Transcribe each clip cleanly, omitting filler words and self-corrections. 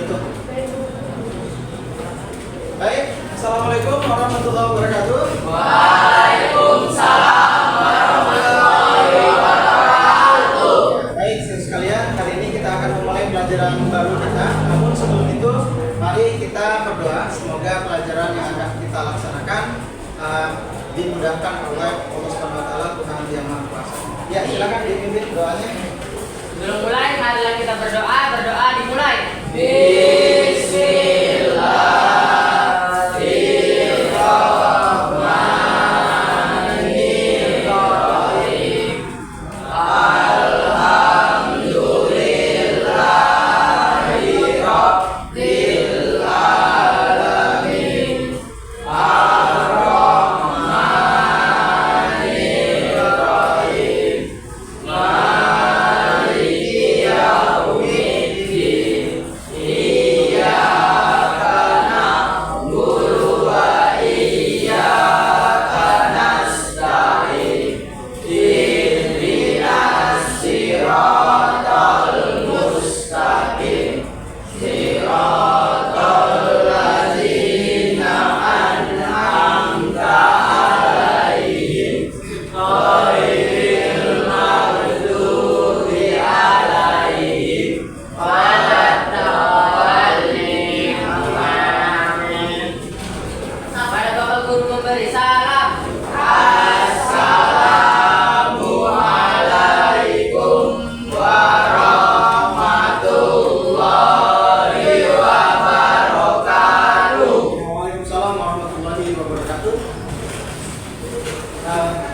tutup. Baik, assalamualaikum warahmatullahi wabarakatuh. Waalaikumsalam warahmatullahi wabarakatuh. Baik, sekalian, hari ini kita akan memulai pelajaran baru kita. Namun sebelum itu, mari kita berdoa. Semoga pelajaran yang akan kita laksanakan dimudahkan oleh Allah Subhanahu wa taala, Tuhan yang Maha Kuasa. Ya, silakan dipimpin doanya. Sebelum mulai, marilah kita berdoa. Berdoa dimulai.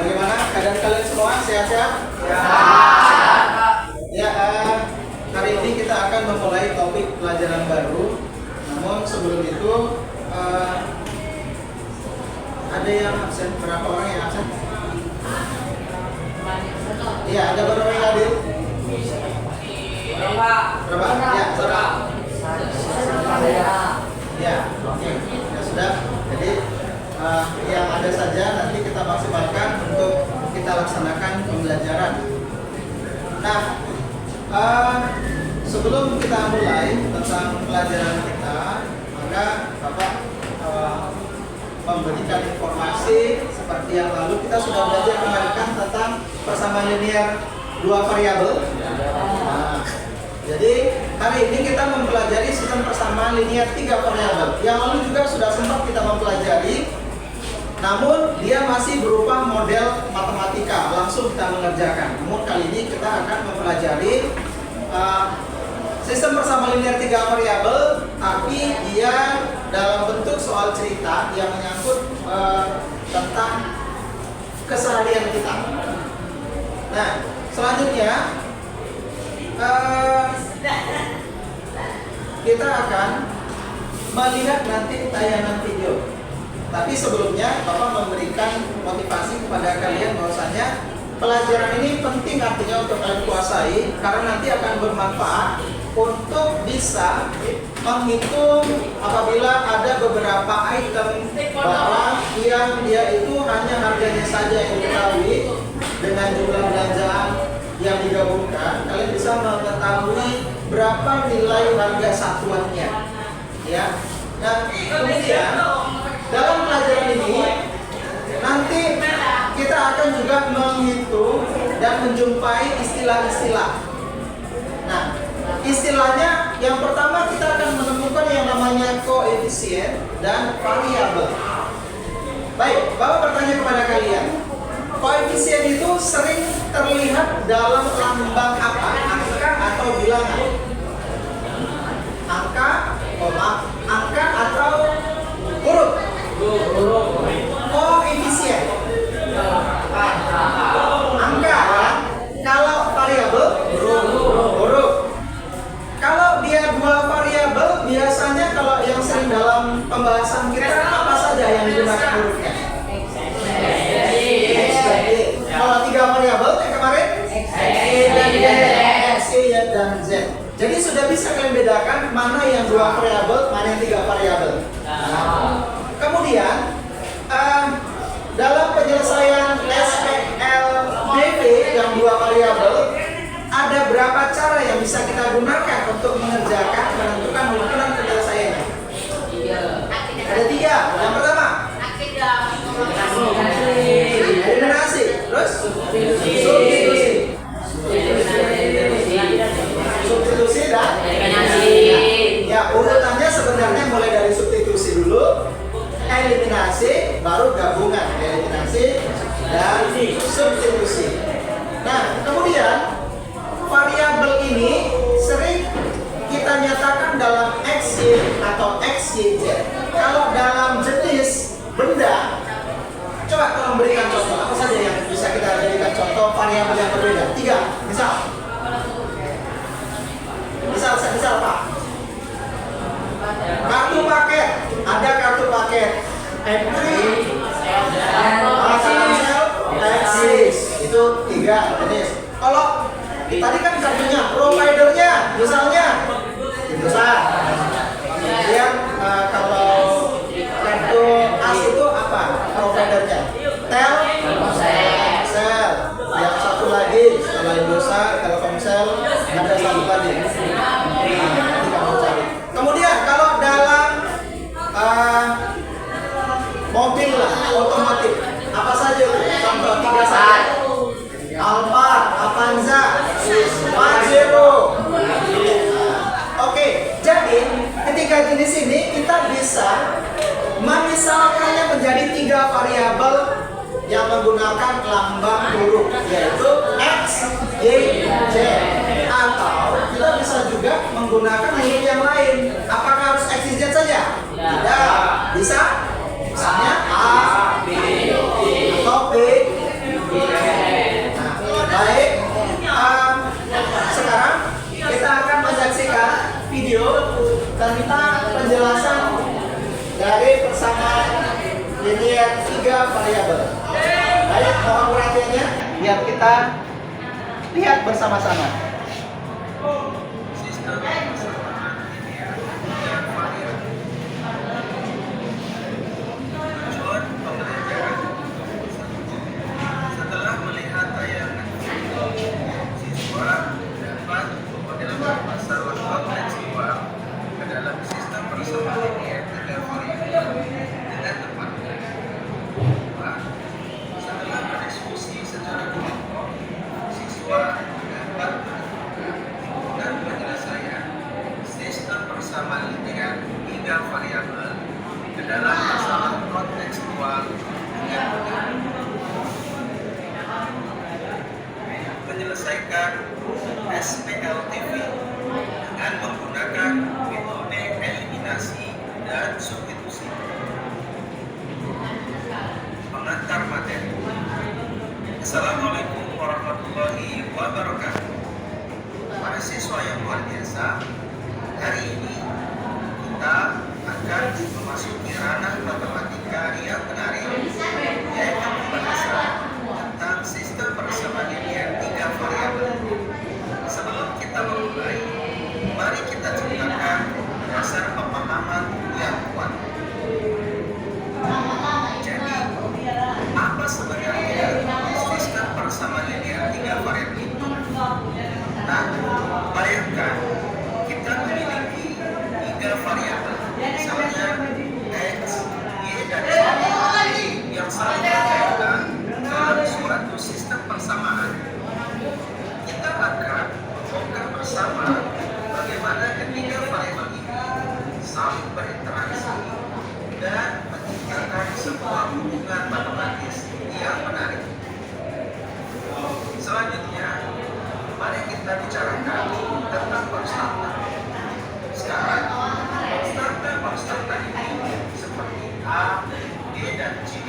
Bagaimana keadaan kalian semua? Sehat-sehat? Ya, hari ini kita akan memulai topik pelajaran baru. Namun sebelum itu ada yang absen. Berapa orang yang absen? Iya, ada berapa yang hadir? Berapa? Ya, berapa? Ya, oke. Ya sudah. Jadi yang ada saja nanti kita maksimalkan untuk kita laksanakan pembelajaran. Nah, sebelum kita mulai tentang pelajaran kita, maka Bapak memberikan informasi seperti yang lalu kita sudah belajar kemarin tentang persamaan linear dua variabel. Nah, jadi hari ini kita mempelajari sistem persamaan linear tiga variabel. Yang lalu juga sudah sempat kita mempelajari. Namun dia masih berupa model matematika, langsung kita mengerjakan. Namun kali ini kita akan mempelajari sistem persamaan linear tiga variabel, tapi dia dalam bentuk soal cerita yang menyangkut tentang keseharian kita. Nah, selanjutnya kita akan melihat nanti tayangan video. Tapi sebelumnya Bapak memberikan motivasi kepada kalian bahwasanya pelajaran ini penting artinya untuk kalian kuasai karena nanti akan bermanfaat untuk bisa menghitung apabila ada beberapa item barang yang dia itu hanya harganya saja yang diketahui dengan jumlah belanjaan yang digabungkan, kalian bisa mengetahui berapa nilai harga satuannya, ya. Nah, kemudian dalam pelajaran ini nanti kita akan juga menghitung dan menjumpai istilah-istilah. Nah, istilahnya yang pertama kita akan menemukan yang namanya koefisien dan variabel. Baik, Bapak bertanya kepada kalian, koefisien itu sering terlihat dalam lambang apa? Angka atau bilangan? Angka atau huruf? Koefisien. Angka ya. Kalau variabel huruf. Kalau dia dua variabel, biasanya kalau yang sering dalam pembahasan kita apa saja yang digunakan hurufnya? Kalau tiga variabel yang kemarin X, Y, dan Z. Jadi sudah bisa kalian bedakan mana yang dua variabel, mana yang tiga variabel. Kemudian dalam penyelesaian SPLDV yang dua variabel, ada berapa cara yang bisa kita gunakan untuk mengerjakan menentukan hubungan dan ya, urutannya sebenarnya mulai dari substitusi dulu, eliminasi, baru gabungan, eliminasi dan substitusi. Nah, kemudian variabel ini sering kita nyatakan dalam XY atau XYZ. Kalau dalam jenis benda, coba tolong berikan contoh. Apa saja yang bisa kita berikan contoh variabel yang berbeda? 3, misal. Misal Pak. Kartu paket, ada kartu paket entry, Axis, itu 3 jenis. Kalau tadi kan kartunya, providernya, misalnya Indosat. Kemudian kalau kartu as itu apa? Providernya Telkomsel. Yang satu lagi setelah Indosat, Telkomsel, ada satu lagi. Nanti kamu cari. Kemudian kalau dalam mobil lah, otomotif, apa saja itu? Contoh 3 saja. Alphard, Avanza, Pajero. Oke, jadi ketiga jenis ini kita bisa memisalkannya menjadi 3 variabel yang menggunakan lambang huruf, yaitu X, Y, Z. Atau kita bisa juga menggunakan huruf yang lain. Apakah harus X, Y, Z saja? Tidak. Bisa? Misalnya A, B, atau B. Baik, sekarang kita akan menyaksikan video tentang penjelasan dari persamaan linear 3 variabel. Baik, mohon perhatiannya biar kita lihat bersama-sama. Menyelesaikan SPLTV dengan menggunakan metode eliminasi dan substitusi. Pengantar materi. Assalamualaikum warahmatullahi wabarakatuh. Para siswa yang luar biasa, hari ini kita akan memasuki ranah matematika yang menarik, yaitu pembahasan tentang sistem persamaan linear 3 variabel. Sebelum kita memulai, mari kita ciptakan dasar pemahaman yang kuat. Jadi, apa sebenarnya sistem persamaan linear 3 variabel itu? Nah, bayangkan kita memiliki 3 variabel, misalnya X, Y, dan Z, yang saling berkaitan dalam suatu sistem persamaan. Kita akan membongkar bersama bagaimana ketiga variabel ini saling berinteraksi dan menciptakan sebuah hubungan matematis yang menarik. Selanjutnya, mari kita bicarakan tentang konstanta. Sekarang, konstanta ini seperti A, D, dan C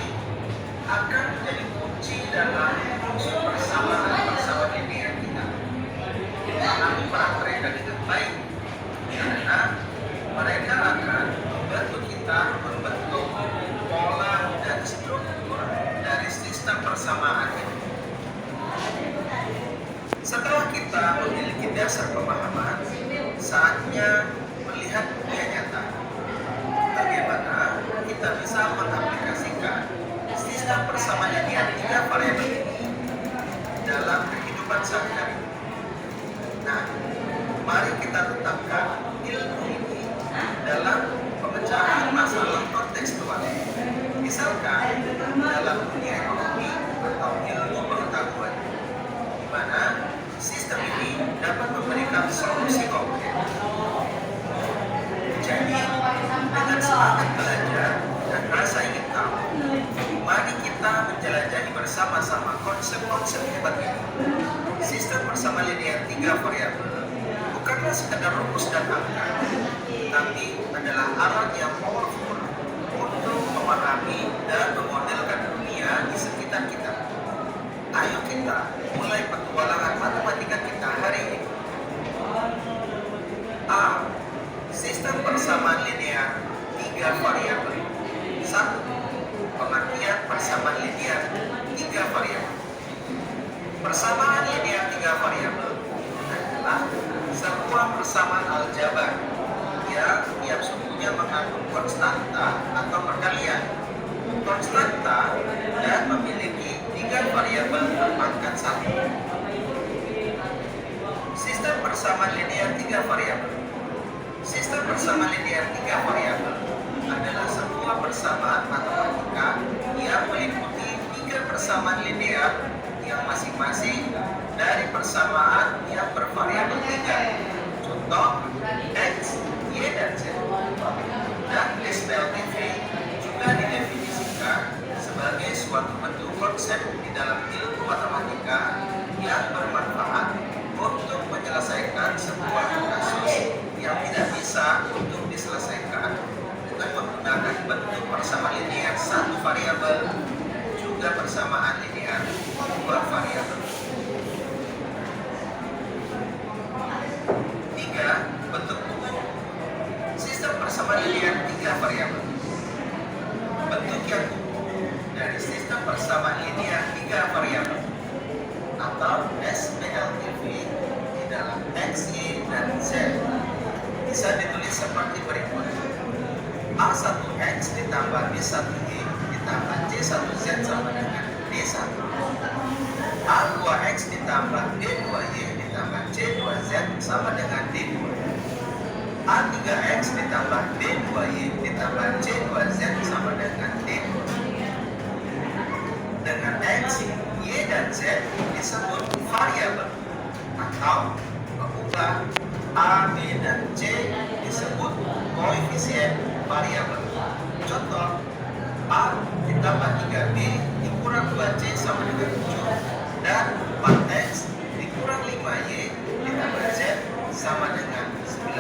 akan menjadi kunci dalam unsur persamaan linear kita. Kami mereka dengan baik karena mereka akan membantu kita membentuk pola dan struktur dari sistem persamaan ini. Setelah kita memiliki dasar pemahaman, saatnya melihat dunia nyata. Bagaimana kita bisa mengaplikasikan sistem persamaan linear 3 variabel ini dalam kehidupan sehari-hari. Nah, mari kita tetapkan ilmu ini dalam pemecahan masalah kontekstual. Misalkan dalam dunia ekonomi atau ilmu pengetahuan, di mana sistem ini dapat memberikan solusi konkret rumus dan angka, tapi adalah alat yang powerful untuk memahami dan memodelkan dunia di sekitar kita. Ayo kita mulai petualangan matematika kita hari ini. A. Sistem persamaan linear 3 variabel. 1. Pengertian persamaan linear 3 variabel. Persamaan linear 3 variabel adalah sebuah persamaan aljabar yang sungguhnya mengandung konstanta atau perkalian, konstanta, dan memiliki 3 variabel berpangkat 1. Sistem persamaan linear 3 variabel. Sistem persamaan linear 3 variabel adalah sebuah persamaan matematika yang meliputi 3 persamaan linear yang masing-masing dari persamaan yang bervariabel 3. Contoh, X, Y, dan Z. Dan SPLTV juga didefinisikan sebagai suatu bentuk konsep di dalam ilmu matematika yang bermanfaat untuk menyelesaikan sebuah kasus yang tidak bisa untuk diselesaikan dengan menggunakan bentuk persamaan linear 1 variabel juga persamaan linear 2 variabel. 3. Bentuk umum sistem persamaan linear 3 variabel. Bentuk yang umum dari sistem persamaan linear 3 variabel atau SPLTV di dalam X, Y, dan Z bisa ditulis seperti berikut. A1X ditambah B1Y ditambah C1Z sama dengan D1. A2X ditambah D2Y ditambah C2Z sama dengan D2. A3X ditambah D2Y ditambah C2Z sama dengan D2. Dengan X, Y, dan Z disebut variabel atau mengubah A, B, dan C disebut koefisien variabel. Contoh, A ditambah 3B dikurang 2C sama dengan 7 dan 4X dikurang 5Y ditambah Z sama dengan 19.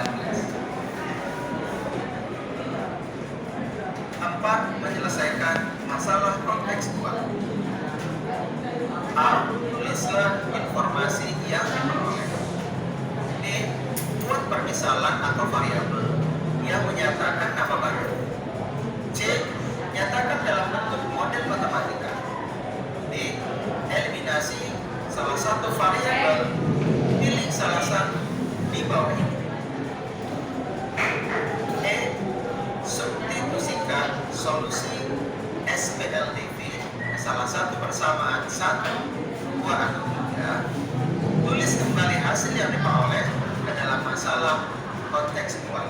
4. Menyelesaikan masalah kontekstual. A. Tulislah informasi yang diperoleh. B. Buat permisalan atau variabel yang menyatakan nama baru. C. Nyatakan dalam bentuk model matematika. D. Eliminasi salah satu variabel, pilih salah satu di bawah ini. E. Substitusikan solusi SPLTV salah satu persamaan 1, 2, atau 3. Tulis kembali hasil yang diperoleh ke dalam masalah kontekstual.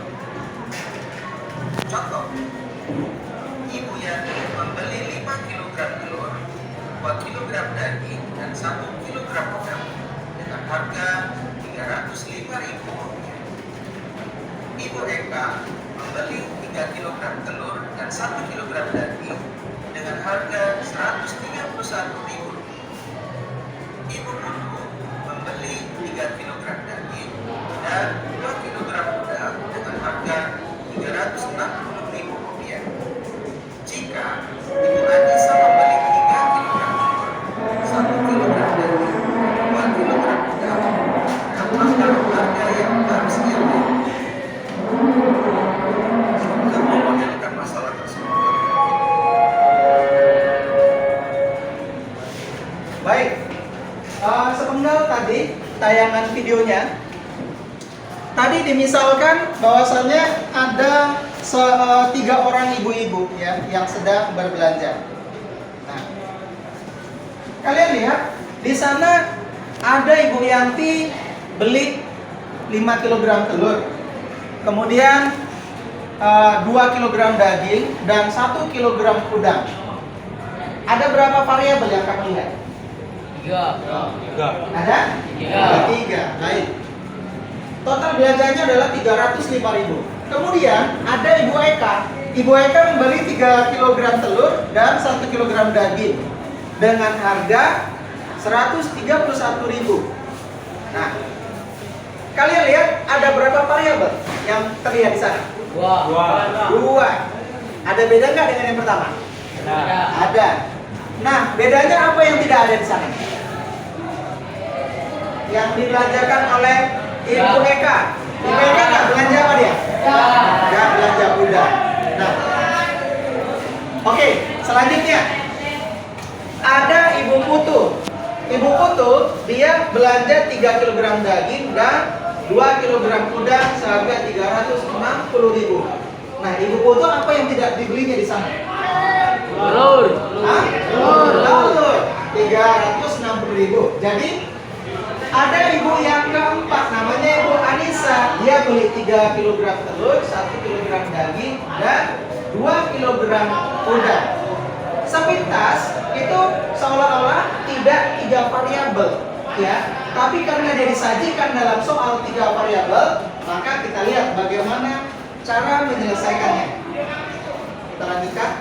Contoh, Ibu Yani membeli 5 kg telur, 2 kg daging, dan 1 kg udang dengan harga Rp305.000. Ibu Eka membeli 3 kg telur dan 1 kg daging dengan harga Rp131.000. Ibu Putu membeli 3 kg daging dan 2 kg udang dengan harga Rp360.000. Jika Ibu Anissa membeli 3 kg telur, 1 kg daging, 2 kg udang, dan harga yang harus ia beli. Untuk memodelkan masalah tersebut. Baik, sepenggal tadi tayangan videonya. Tadi dimisalkan bahwasannya ada 3 orang ibu-ibu ya yang sedang berbelanja. Nah, kalian lihat di sana ada Ibu Yanti beli 5 kg telur, kemudian 2 kg daging dan 1 kg udang. Ada berapa variabel yang kamu lihat? 3. Ada? 3. Baik. Total belanjanya adalah 305.000. Kemudian ada Ibu Eka. Ibu Eka membeli 3 kg telur dan 1 kg daging dengan harga 131.000. Nah, kalian lihat ada berapa variabel yang terlihat di sana? Dua. Ada beda nggak dengan yang pertama? Ada. Nah, bedanya apa yang tidak ada di sana? Yang dibelanjakan oleh Ibu Eka. Ibu Eka nggak belanja apa dia? Nggak belanja kuda. Nah, oke, selanjutnya ada Ibu Putu. Ibu Putu dia belanja 3 kg daging dan 2 kg kuda seharga 360.000. Nah, Ibu Putu apa yang tidak dibelinya di sana? Telur. Hah? Telur. 360.000. Jadi ada ibu yang keempat namanya Ibu Anissa. Dia beli 3 kg telur, 1 kg daging dan 2 kg kuda. Sepintas itu seolah-olah tidak 3 variabel, ya. Tapi karena dia disajikan dalam soal 3 variabel, maka kita lihat bagaimana cara menyelesaikannya. Kita lanjutkan.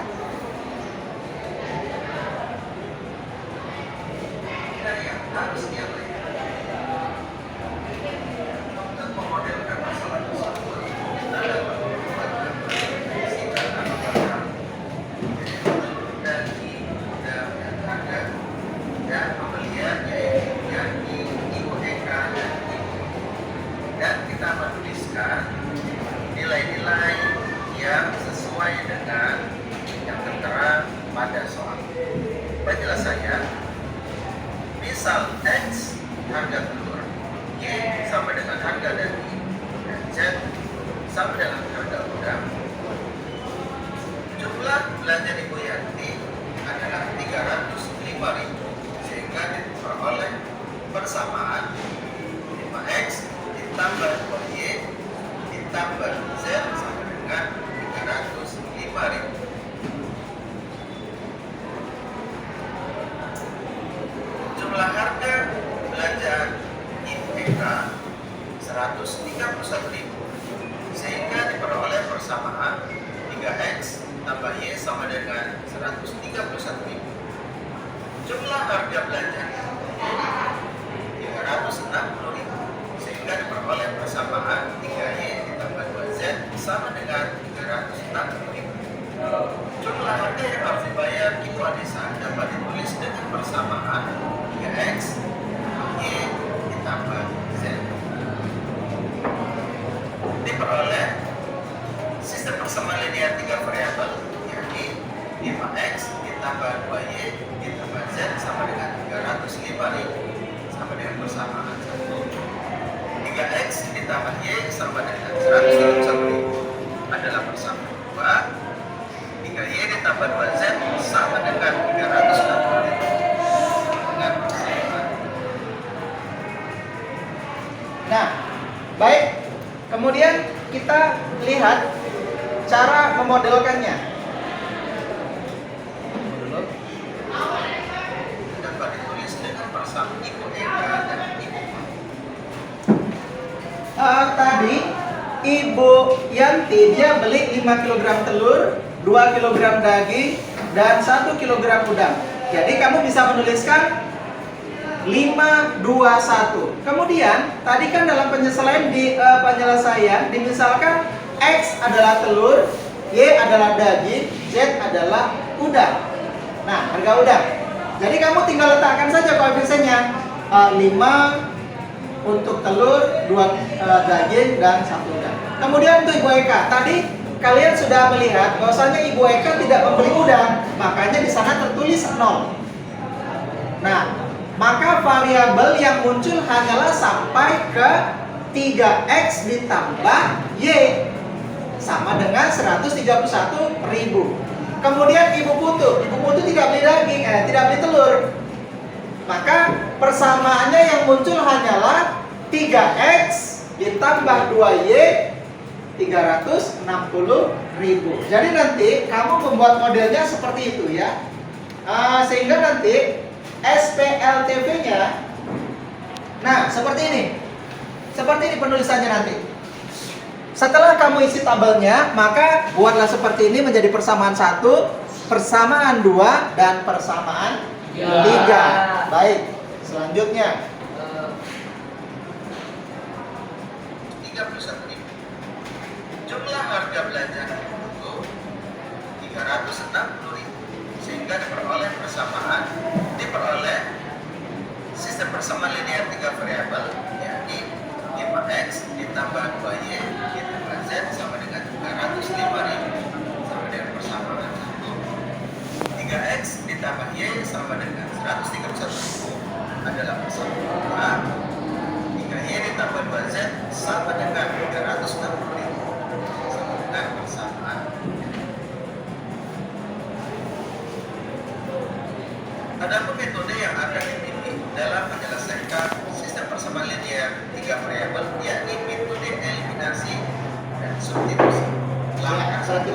Yang harus diabaikan untuk memodelkan masalah tersebut, kita dapat membuat fisika apakah dari dan harga dan pembelian yaitu yang Ibu Eka dan Ibu, dan kita menuliskan nilai-nilai yang sesuai dengan yang tertera pada soal. Penjelasannya, misal X harga telur, Y sama dengan harga daging, dan Z sama dengan harga udang. Jumlah belanja Ibu Yanti adalah 305.000, sehingga diperoleh persamaan 5X ditambah 2Y ditambah Z sama dengan 305.000. Jumlah harga belanjaan Ibu Eka 131.000, sehingga diperoleh persamaan 3X tambah Y sama dengan 131.000. Jumlah harga belanjaan 360.000, sehingga diperoleh persamaan 3Y ditambah 2Z sama dengan 360.000. Jumlah harga yang harus dibayar Ibu Anissa dapat ditulis dengan persamaan 3X Y ditambah Z. Diperoleh sistem persamaan linear 3 variabel, yakni 5X ditambah 2Y ditambah Z sama dengan 305.000 sama dengan persamaan 1. 3X ditambah Y sama dengan 131.000 adalah persamaan 2. 3Y ditambah 2Z sama dengan 360.000 dengan persamaan. Nah, baik. Kemudian kita lihat cara memodelkannya. Dapat ditulis dengan persamaan Ibu Eka dan Ibu Ma. Tadi Ibu Yanti dia beli 5 kg telur, 2 kg daging, dan 1 kg udang. Jadi kamu bisa menuliskan 5, 2, 1. Kemudian tadi kan dalam penyelesaian dimisalkan X adalah telur, Y adalah daging, Z adalah udang. Nah, harga udang. Jadi kamu tinggal letakkan saja koefisiennya. 5 untuk telur, 2 daging, dan 1 udang. Kemudian untuk Ibu Eka, tadi kalian sudah melihat bahwasanya Ibu Eka tidak membeli udang, makanya di sana tertulis 0. Nah, maka variabel yang muncul hanyalah sampai ke 3X ditambah Y sama dengan 131.000. Kemudian Ibu Putu tidak beli daging, tidak beli telur. Maka persamaannya yang muncul hanyalah 3X ditambah 2Y 360.000. Jadi nanti kamu membuat modelnya seperti itu ya. Sehingga nanti SPLTV-nya nah seperti ini. Seperti ini penulisannya nanti. Setelah kamu isi tabelnya, maka buatlah seperti ini menjadi persamaan 1, persamaan 2, dan persamaan 3. Baik, selanjutnya 31.000. Jumlah harga belanja itu 360.000, sehingga diperoleh sistem persamaan linear 3 variabel, yakni 5x ditambah 2y ditambah z sama dengan 305.000 sama dengan persamaan 1. 3x ditambah y sama dengan 131.000 adalah persamaan 2. 3y ditambah 2z sama dengan 360.000 sama dengan persamaan. Ada metode yang akan dipilih dalam menyelesaikan sistem persamaan linear 3 variabel, yakni metode eliminasi dan substitusi. Langkah 1,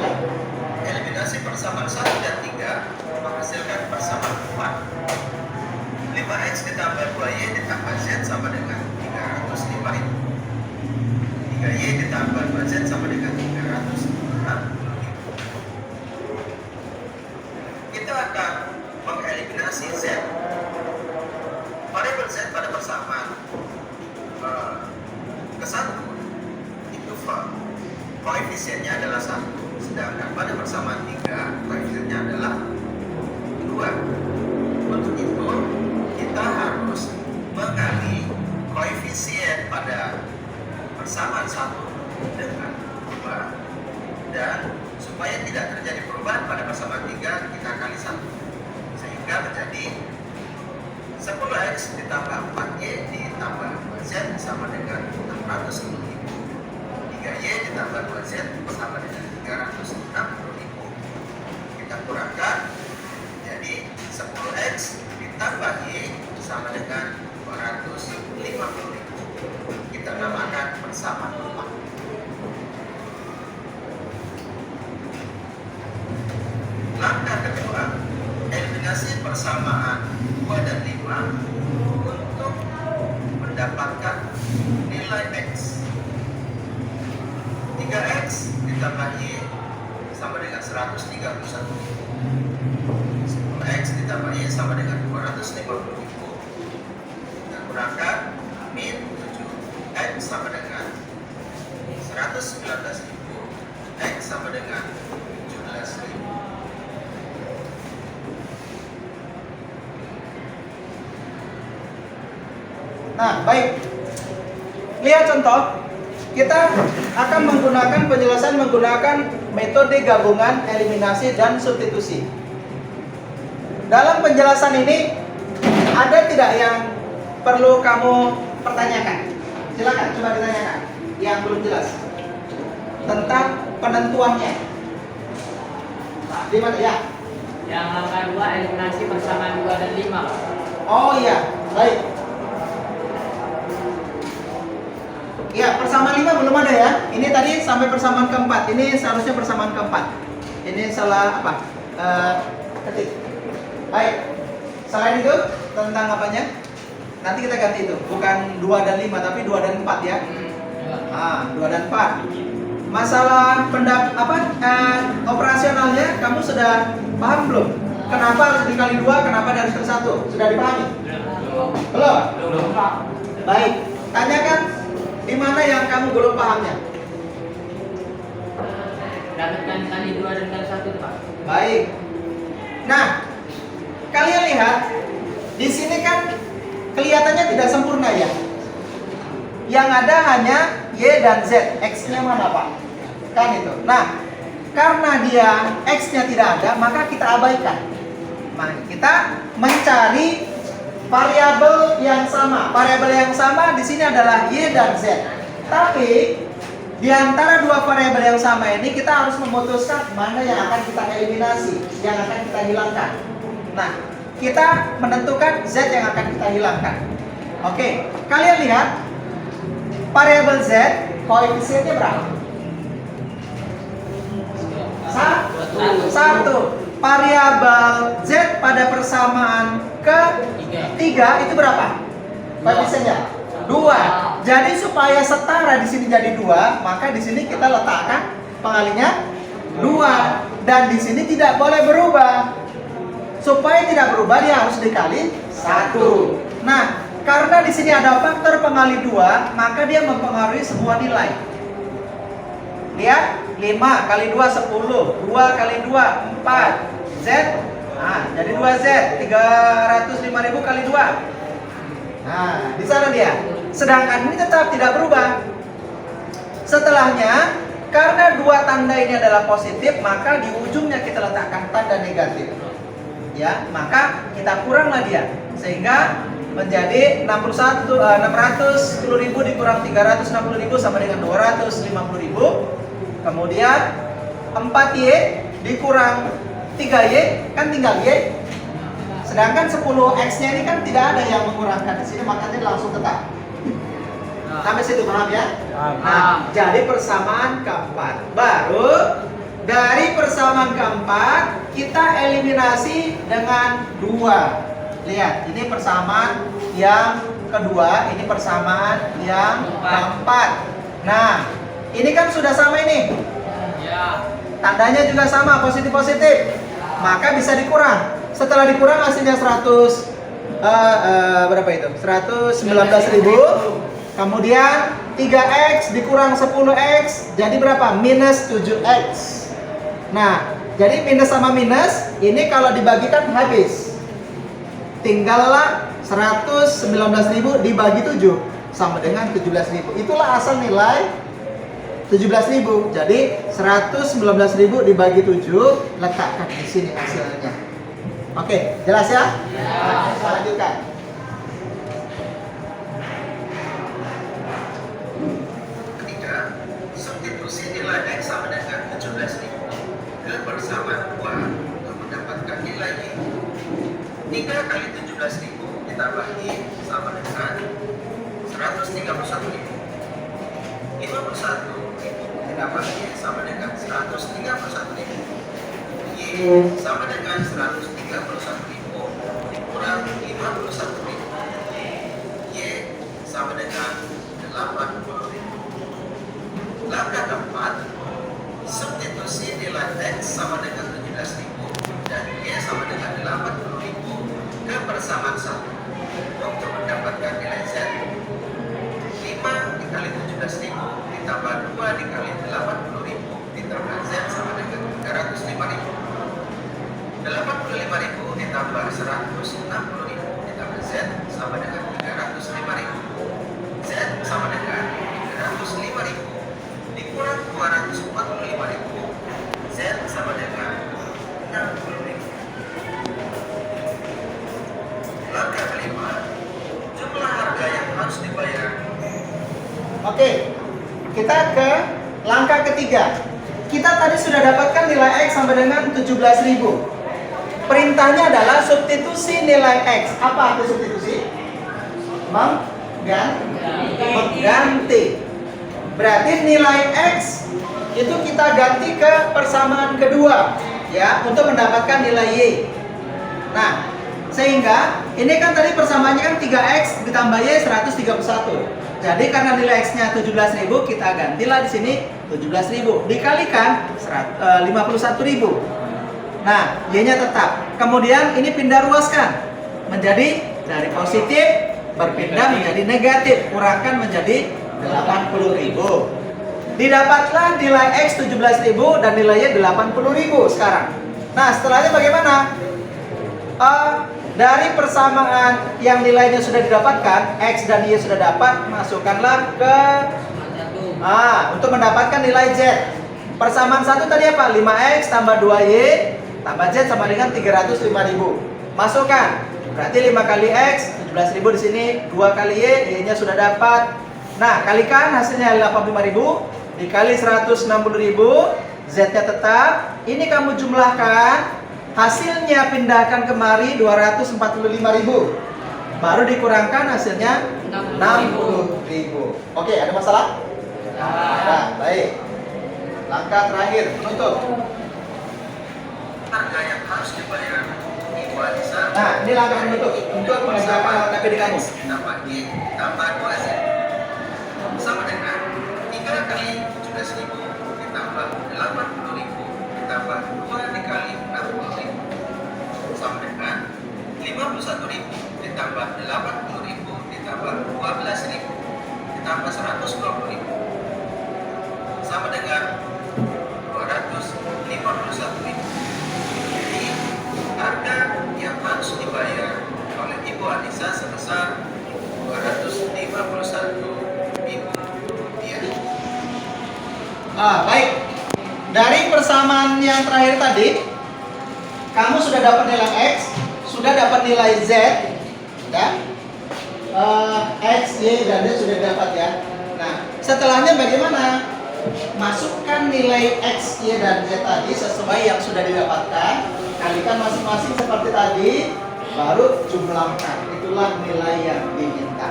eliminasi persamaan 1 dan 3 menghasilkan persamaan 4. 5x ditambah 2y ditambah z sama dengan 305. 3y ditambah 2z sama dengan 306. Kita akan mengeliminasi z. Variabel z pada persamaan ke-1 itu koefisiennya adalah 1, sedangkan pada persamaan 3 koefisiennya adalah 2. Untuk itu kita harus menggali koefisien pada persamaan 1 dengan 2, dan supaya tidak terjadi perubahan pada persamaan 3 kita kali 1, sehingga menjadi 10x ditambah 4y ditambah 2z sama dengan 610.000. 3y ditambah 2z sama dengan 360.000. Kita kurangkan jadi 10x ditambah y sama dengan 250.000. Kita namakan persamaan 4. Langkah kedua, eliminasi persamaan 2 dan 5 untuk mendapatkan nilai x. 3x ditambah y sama dengan 131. 10x ditambah y sama dengan 250.000. Kita kurangkan min 7x sama dengan 119.000, x sama dengan 17.000. Nah, baik. Lihat contoh. Kita akan menggunakan penjelasan menggunakan metode gabungan, eliminasi, dan substitusi. Dalam penjelasan ini, ada tidak yang perlu kamu pertanyakan? Silakan, coba ditanyakan. Yang belum jelas tentang penentuannya. Di mana ya? Yang langkah 2 eliminasi persamaan 2 dan 5. Oh iya, baik. Ya, persamaan 5 belum ada ya. Ini tadi sampai persamaan keempat. Ini seharusnya persamaan keempat. Ini salah apa? Ketik. Baik. Selain itu tentang apanya? Nanti kita ganti itu. Bukan 2 dan 5 tapi 2 dan 4 ya. 2 dan 4. Masalah operasionalnya kamu sudah paham belum? Kenapa harus dikali 2, kenapa harus ke 1? Sudah dipahami? Belum? Baik. Tanyakan di mana yang kamu belum pahamnya? Dapatkan kali 2 dan kali 1 itu, Pak. Baik. Nah, kalian lihat di sini kan kelihatannya tidak sempurna ya. Yang ada hanya y dan z. X-nya mana, Pak? Kan itu. Nah, karena dia x-nya tidak ada, maka kita abaikan. Nah, kita mencari variabel yang sama. Variabel yang sama di sini adalah y dan z. Tapi di antara dua variabel yang sama ini kita harus memutuskan mana yang akan kita eliminasi, yang akan kita hilangkan. Nah, kita menentukan z yang akan kita hilangkan. Oke, kalian lihat variabel z koefisiennya berapa? 1. Variabel z pada persamaan ke-3 itu berapa? Koefisiennya 2. Jadi supaya setara di sini jadi 2, maka di sini kita letakkan pengalinya 2 dan di sini tidak boleh berubah. Supaya tidak berubah dia harus dikali 1. Nah, karena di sini ada faktor pengali 2, maka dia mempengaruhi sebuah nilai. 5 kali 2 10, 2 kali 2 4 Z. Nah, jadi 2Z, 305.000 kali 2. Nah, di sana dia. Sedangkan ini tetap tidak berubah. Setelahnya, karena dua tanda ini adalah positif, maka di ujungnya kita letakkan tanda negatif. Ya, maka kita kuranglah dia sehingga menjadi 610.000 dikurang 360.000 sama dengan 250.000. Kemudian 4Y dikurang 3Y kan tinggal Y. Sedangkan 10X-nya ini kan tidak ada yang mengurangkan di sini, makanya langsung tetap. Sampai situ paham ya? Nah, jadi persamaan keempat. Baru dari persamaan keempat kita eliminasi dengan 2. Lihat, ini persamaan yang kedua, ini persamaan yang keempat. Nah, ini kan sudah sama ini. Tandanya juga sama, positif-positif. Maka bisa dikurang. Setelah dikurang hasilnya 100 berapa itu? 119.000. Kemudian 3X dikurang 10X jadi berapa? Minus 7X. Nah, jadi minus sama minus ini kalau dibagikan habis. Tinggallah 119.000 dibagi 7 sama dengan 17.000. Itulah asal nilai 17.000. Jadi 119.000 dibagi 7, letakkan di sini hasilnya. Oke, jelas ya? Nah, kita lanjutkan. Ketiga, substitusi nilai X sama dengan 17.000 ke persamaan 2 untuk mendapatkan nilai Y. 3 kali 17.000 ditambah Y sama dengan 131.000. 51.000 ditambah Y sama dengan 131.000. Y sama dengan 131.000 dikurang 51.000. Y sama dengan 80.000. Langkah keempat, substitusi nilai X sama dengan 17.000 dan Y sama dengan 80.000 ke persamaan 1 untuk mendapatkan nilai Z. 5 dikali 17.000 ditambah 2 dikali 80.000 ditambah Z sama dengan 305.000. 85.000 ditambah 160.000 ditambah Z sama dengan 305.000. Z sama dengan 305.000 dikurang 245.000. Z sama dengan 60.000. Langkah kelima, jumlah harga yang harus dibayar. Oke, kita ke langkah ketiga. Kita tadi sudah dapatkan nilai X sama dengan 17.000. Perintahnya adalah substitusi nilai X. Apa arti substitusi? Mengganti. Berarti nilai X itu kita ganti ke persamaan kedua, ya, untuk mendapatkan nilai Y. Nah, sehingga ini kan tadi persamaannya kan 3X ditambah Y 131. Jadi karena nilai X-nya 17.000, kita gantilah di sini 17.000 dikalikan 51.000. Nah, Y-nya tetap. Kemudian ini pindah ruaskan menjadi dari positif berpindah menjadi negatif, kurangkan menjadi 80.000. Didapatlah nilai X 17.000 dan nilainya 80.000 sekarang. Nah, setelahnya bagaimana? Dari persamaan yang nilainya sudah didapatkan, X dan Y sudah dapat, masukkanlah ke untuk mendapatkan nilai Z. Persamaan satu tadi apa? 5X tambah 2Y tambah Z sama dengan 305.000. Masukkan. Berarti 5 kali X 17.000 di sini, 2 kali Y, Y-nya sudah dapat. Nah, kalikan hasilnya 85.000 dikali 160.000, Z-nya tetap. Ini kamu jumlahkan, hasilnya pindahkan kemari 245.000. Baru dikurangkan hasilnya 60.000. Oke, ada masalah? Nah, baik. Langkah terakhir, penutup. Harga yang harus dibayar ikualisasi. Nah, ini langkah penutup untuk mengerjakan KPD kamu. Tambah Y tambah 2Z sama dengan 3 kali 17.000 ditambah 80.000 ditambah 2 dikali 60.000 sama dengan 51.000 ditambah 80.000 ditambah 12.000 ditambah 120.000 sama dengan Baik. Dari persamaan yang terakhir tadi, kamu sudah dapat nilai X, sudah dapat nilai Z, ya. X, Y, dan Z sudah dapat ya. Nah, setelahnya bagaimana? Masukkan nilai X, Y, dan Z tadi sesuai yang sudah didapatkan, kalikan masing-masing seperti tadi, baru jumlahkan. Itulah nilai yang diminta.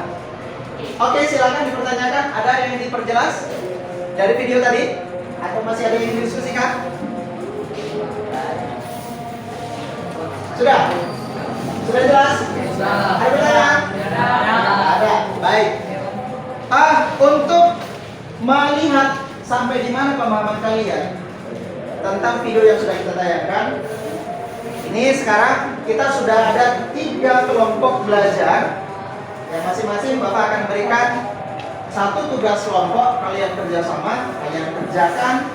Oke, silakan dipertanyakan. Ada yang diperjelas dari video tadi? Atau masih ada yang didiskusikan? Sudah? Sudah jelas? Ada pertanyaan? Ada. Baik. Untuk melihat sampai di mana pemahaman kalian tentang video yang sudah kita tayangkan, ini sekarang kita sudah ada 3 kelompok belajar yang masing-masing Bapak akan berikan satu tugas kelompok, kalian kerjasama, kalian kerjakan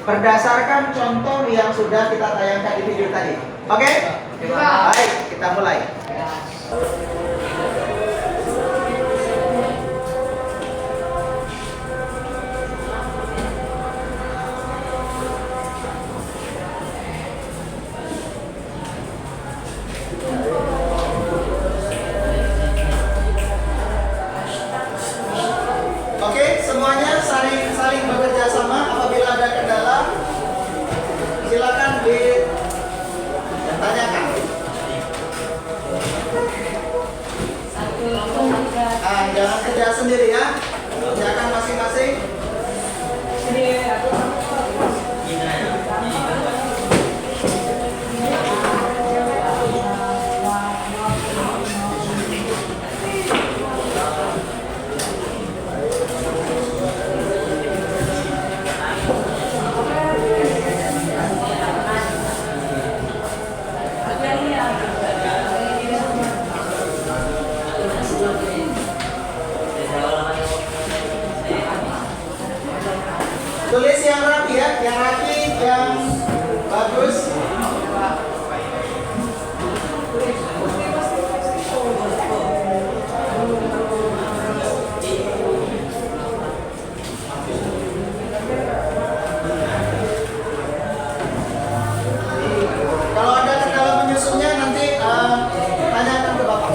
berdasarkan contoh yang sudah kita tayangkan di video tadi. Oke? Baik, kita mulai. Oke, semuanya saling bekerja sama. Apabila ada kendala, silakan ditanyakan. Jangan kerja sendiri ya. Kerjakan masing-masing. Tulis yang rapi ya, yang rapi, yang bagus. Kalau ada kendala menyusunnya nanti tanyakan ke Bapak.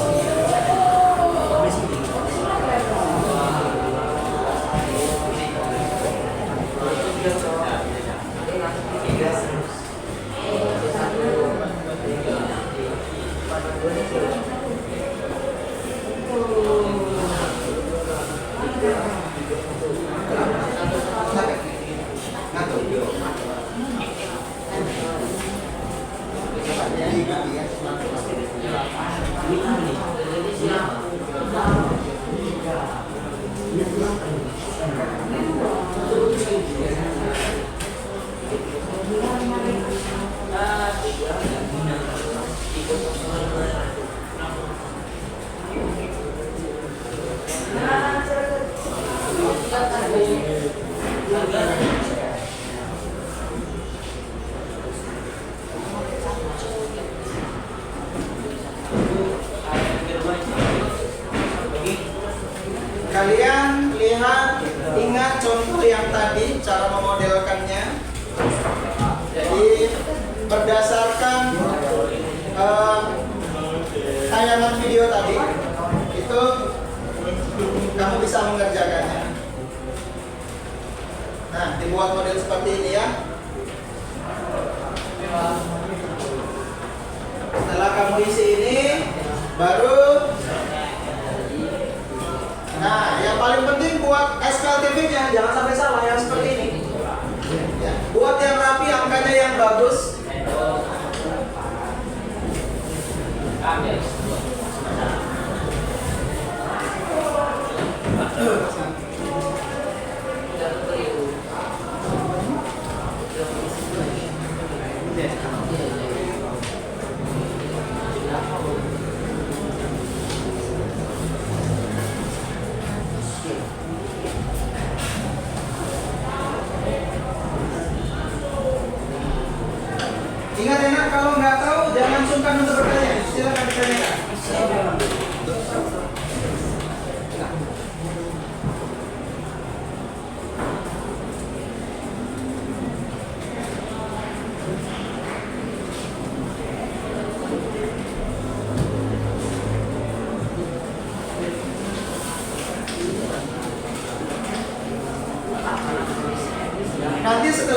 Kalian lihat, ingat contoh yang tadi, cara memodelkannya. Jadi berdasarkan tayangan video tadi, itu kamu bisa mengerjakannya. Nah, dibuat model seperti ini ya. Setelah kamu isi ini, baru nah, yang paling penting buat SPLTV-nya jangan sampai salah yang seperti ini. Ya, buat yang rapi, angkanya yang bagus. Ingat enak, kalau nggak tahu jangan sungkan untuk bertanya. Silakan ditanyakan.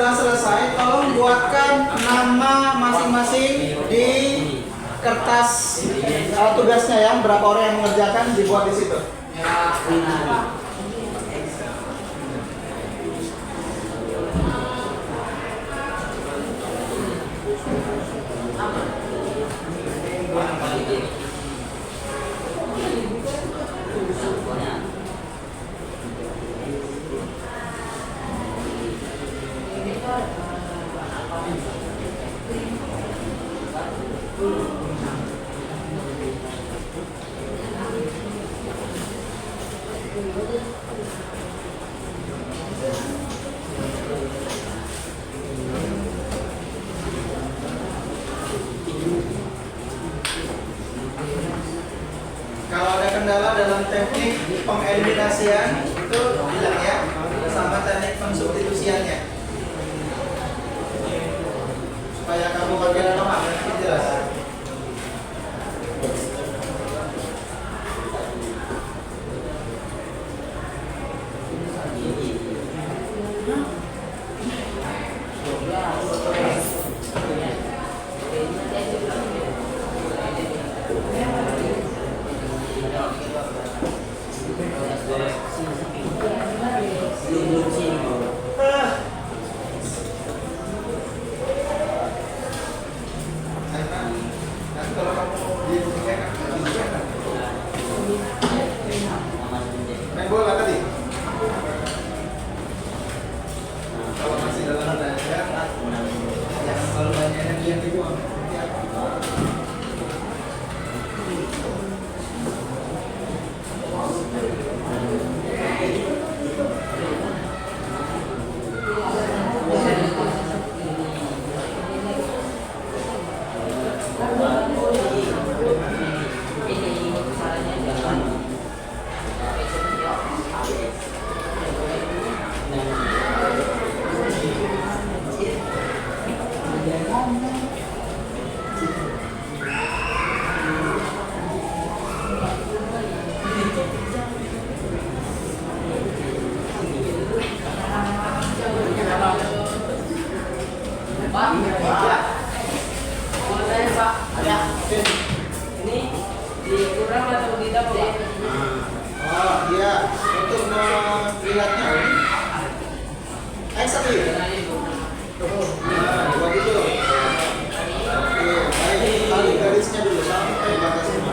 sudah selesai, tolong buatkan nama masing-masing di kertas tugasnya ya. Berapa orang yang mengerjakan dibuat di situ. Kalau ada kendala dalam teknik pengeliminasian itu bilang ya, sama teknik pensubstitusiannya, supaya kamu makin lama makin jelas. Main bola tadi? Kalau masih dalam keadaan sehat, jangan terlalu banyak energi yang dibuang. Ini dikurang atau tidak, Pak? Oh iya, untuk melihatnya tadi. Nah, buat itu. Oke, baik. Tarik garisnya dulu sampai batas ini.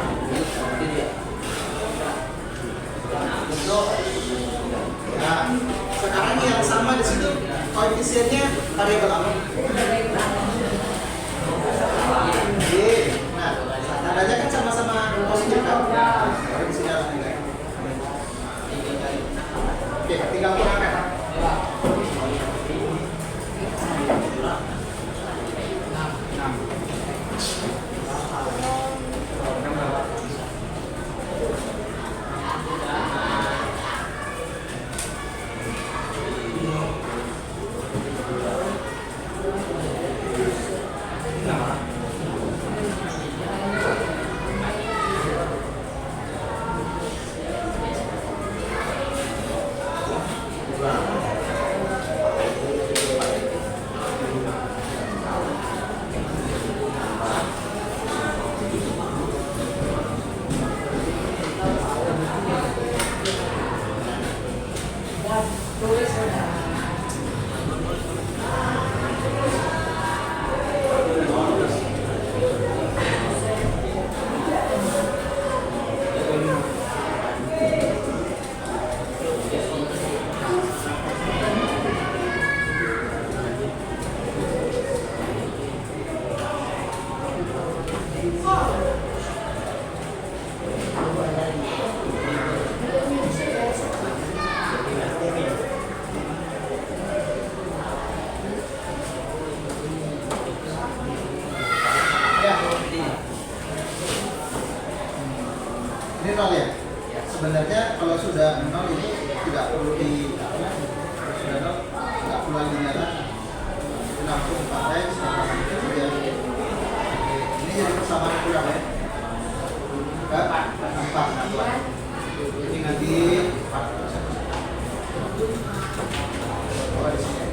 Nah, sekarang yang sama di situ koefisiennya variabel apa? Nah, tandanya kan sama-sama positif kan? Di sini ada nilai. Oke, tinggal kurangkan. Ini nol ya? Sebenarnya kalau sudah nol ini tidak perlu sudah nol tidak perlu lagi dinyatakan. Langsung pakai sama itu saja. Ini jadi persamaan kurang ya? Empat. Ini nanti 4%. Oh, di sini.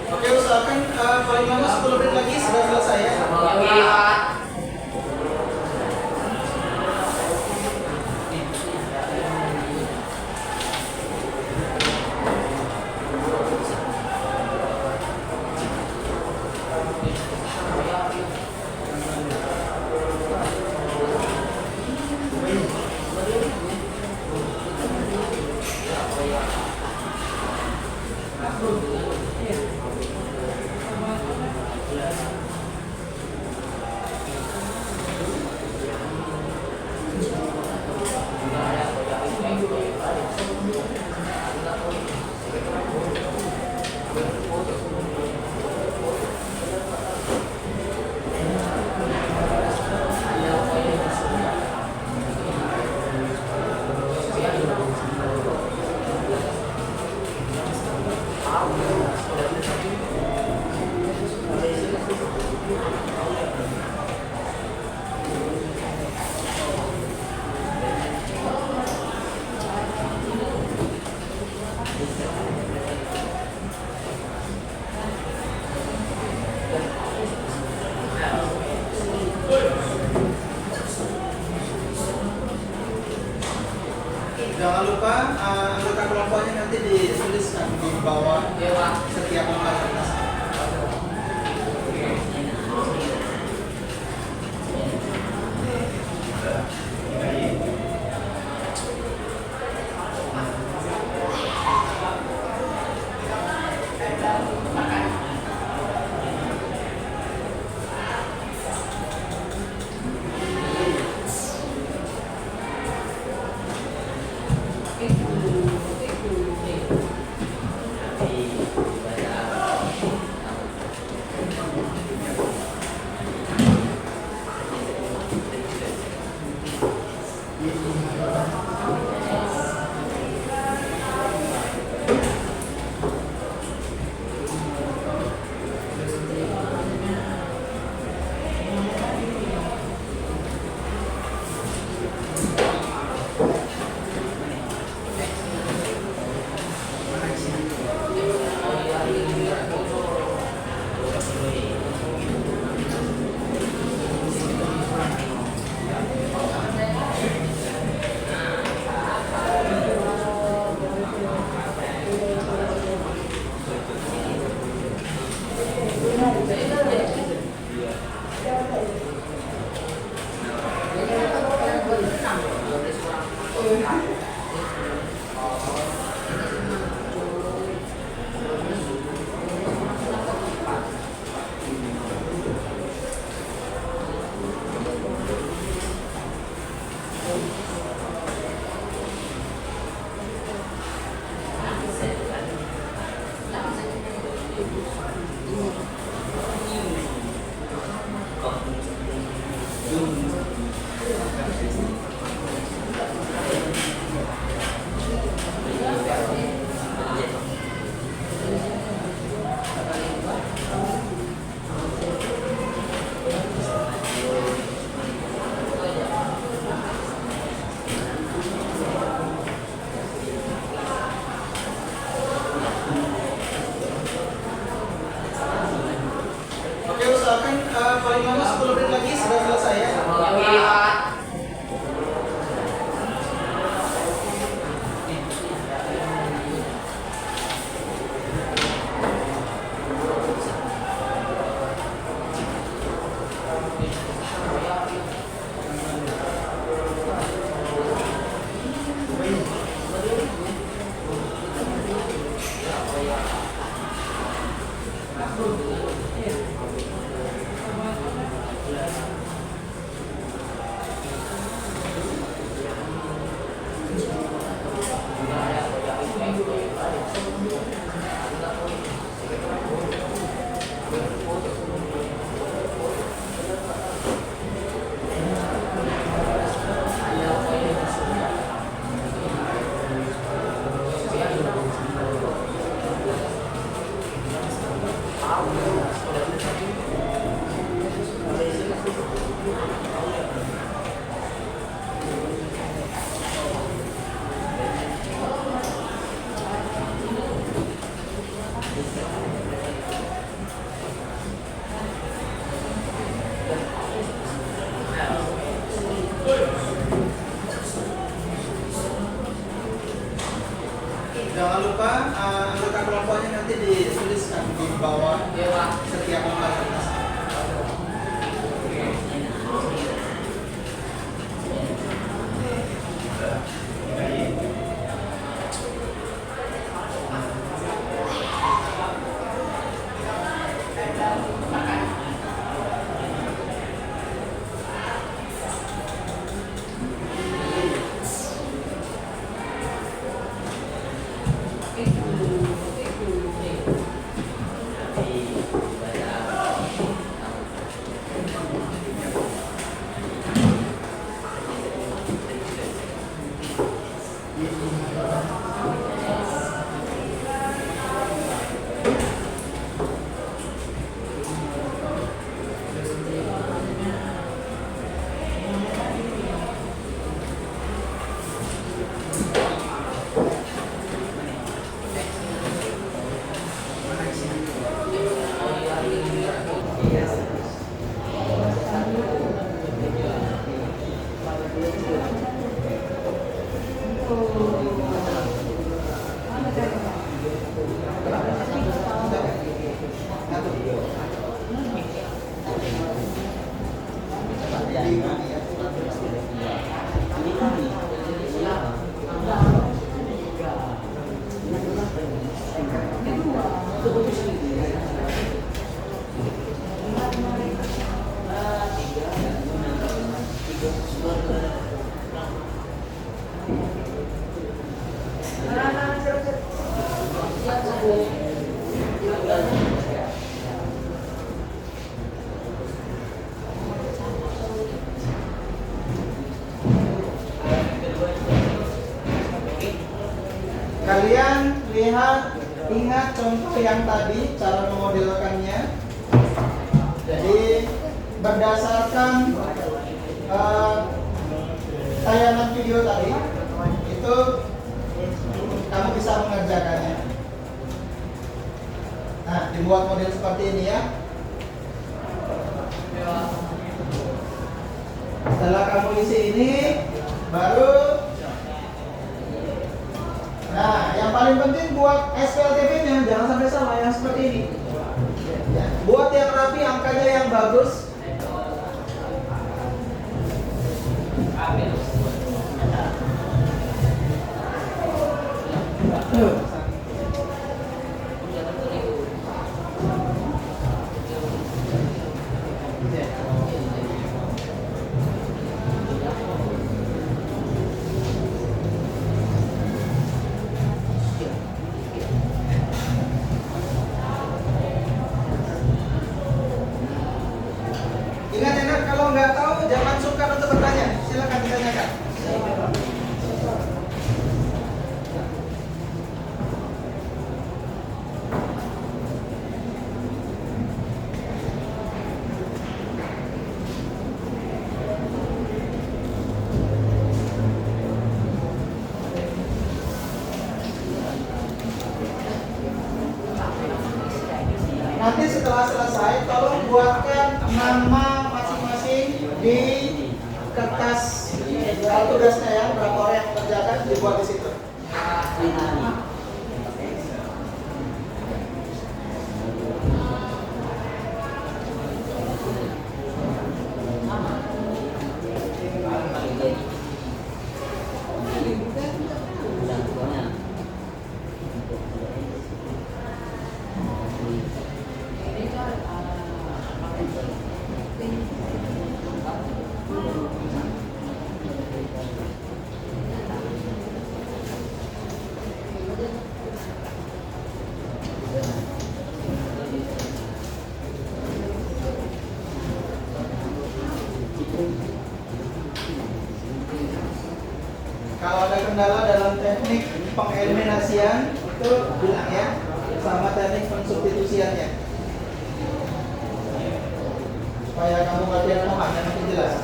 Oke, usahakan paling lama 10 menit lagi sudah selesai ya. Jangan lupa anggota kelompoknya nanti dituliskan di bawah setiap lembar kertas. Jangan lupa anggota kelompoknya nanti dituliskan di bawah setiap lembar kertas. Kalian ingat contoh yang tadi cara memodelkannya. Jadi berdasarkan tayangan video tadi itu kamu bisa mengerjakannya. Nah, dibuat model seperti ini ya. Setelah kamu isi ini, baru nah, yang paling penting buat SPLTP-nya jangan sampai salah yang seperti ini. Ya, buat yang rapi, angkanya yang bagus. Ingat-ingat kalau nggak tahu jangan sungkan untuk bertanya. Silakan ditanyakan. Nanti setelah selesai, tolong buatkan nama masing-masing di kertas tugasnya ya, berapa orang yang mengerjakan dibuat di situ. kendala dalam teknik pengeliminasian itu bilang ya, sama teknik pensubstitusiannya. Supaya kamu latihan paham dan makin jelas.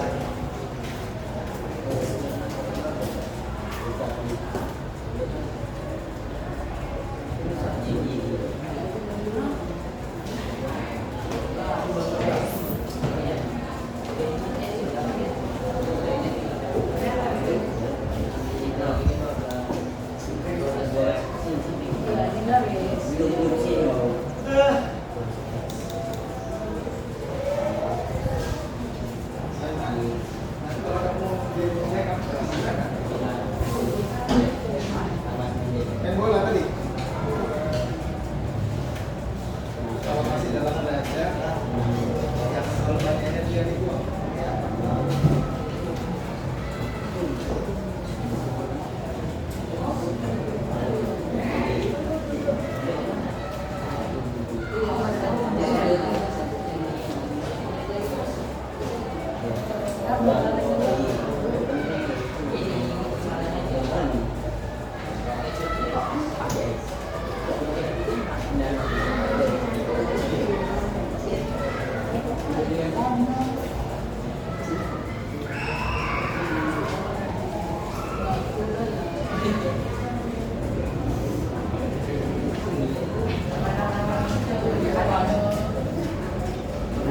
Main bola tadi. Kalau masih dalam belajar, yang korban energi yang dibuang.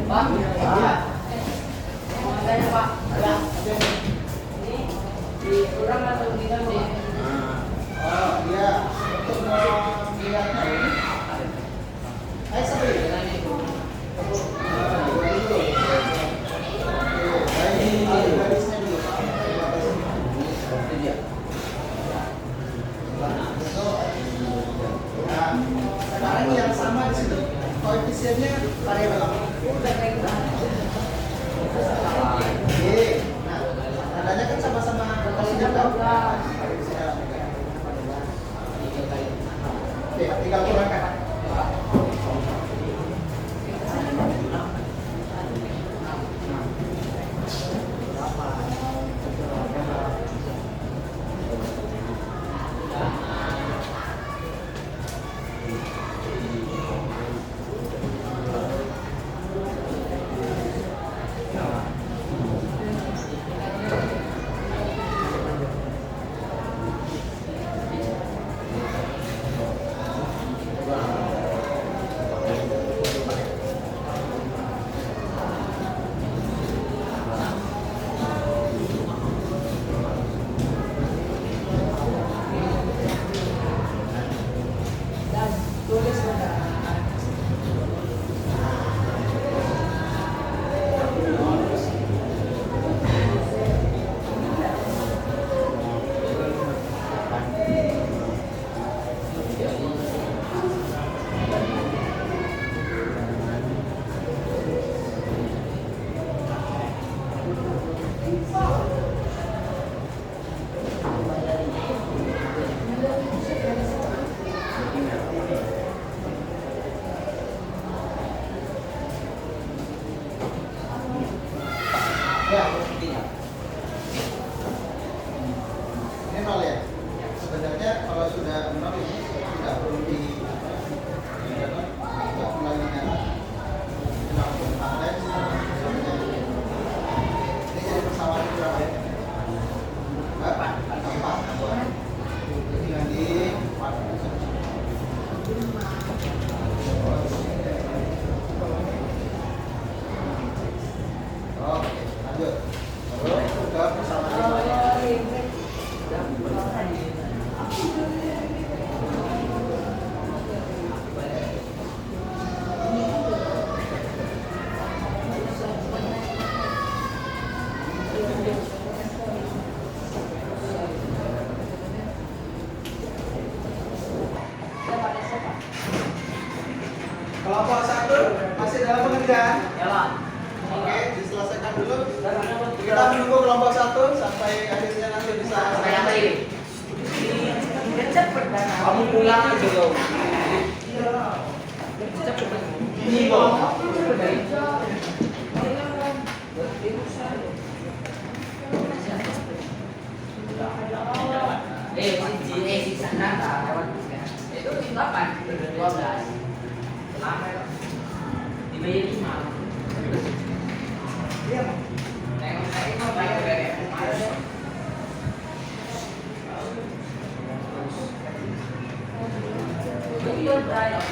Pak, makanya Pak, di kurang atau tidak sih? Oh iya, untuk melihatnya ini. Ayo sampai. Garisnya dulu. Nah, sekarang yang sama di sini. Koefisiennya variabel apa? Oke. Nah, tandanya kan sama-sama koefisien kan? Oke, tinggal kurangkan. Ya, ini nol ya. Sebenarnya kalau sudah nol ini tidak perlu di tidak lagi nyala. Langsung pakai ini jadi persamaan berapa ya? Berapa? 4. Jadi nanti 4. Oke, lanjut. Terus ke persamaan. Kelompok 1 masih dalam pengerjaan. Ya Pak. Oke, diselesaikan dulu. Kita menunggu kelompok 1 sampai akhirnya nanti bisa. Sampai nanti. Kamu pulang aja dong. Ini bang. sisa kata lewat Itu 8. 12. Lama ya. Dibayar 5. Iya, Mak. Tengok saya mau bayar dari kemarin. Iya, udah.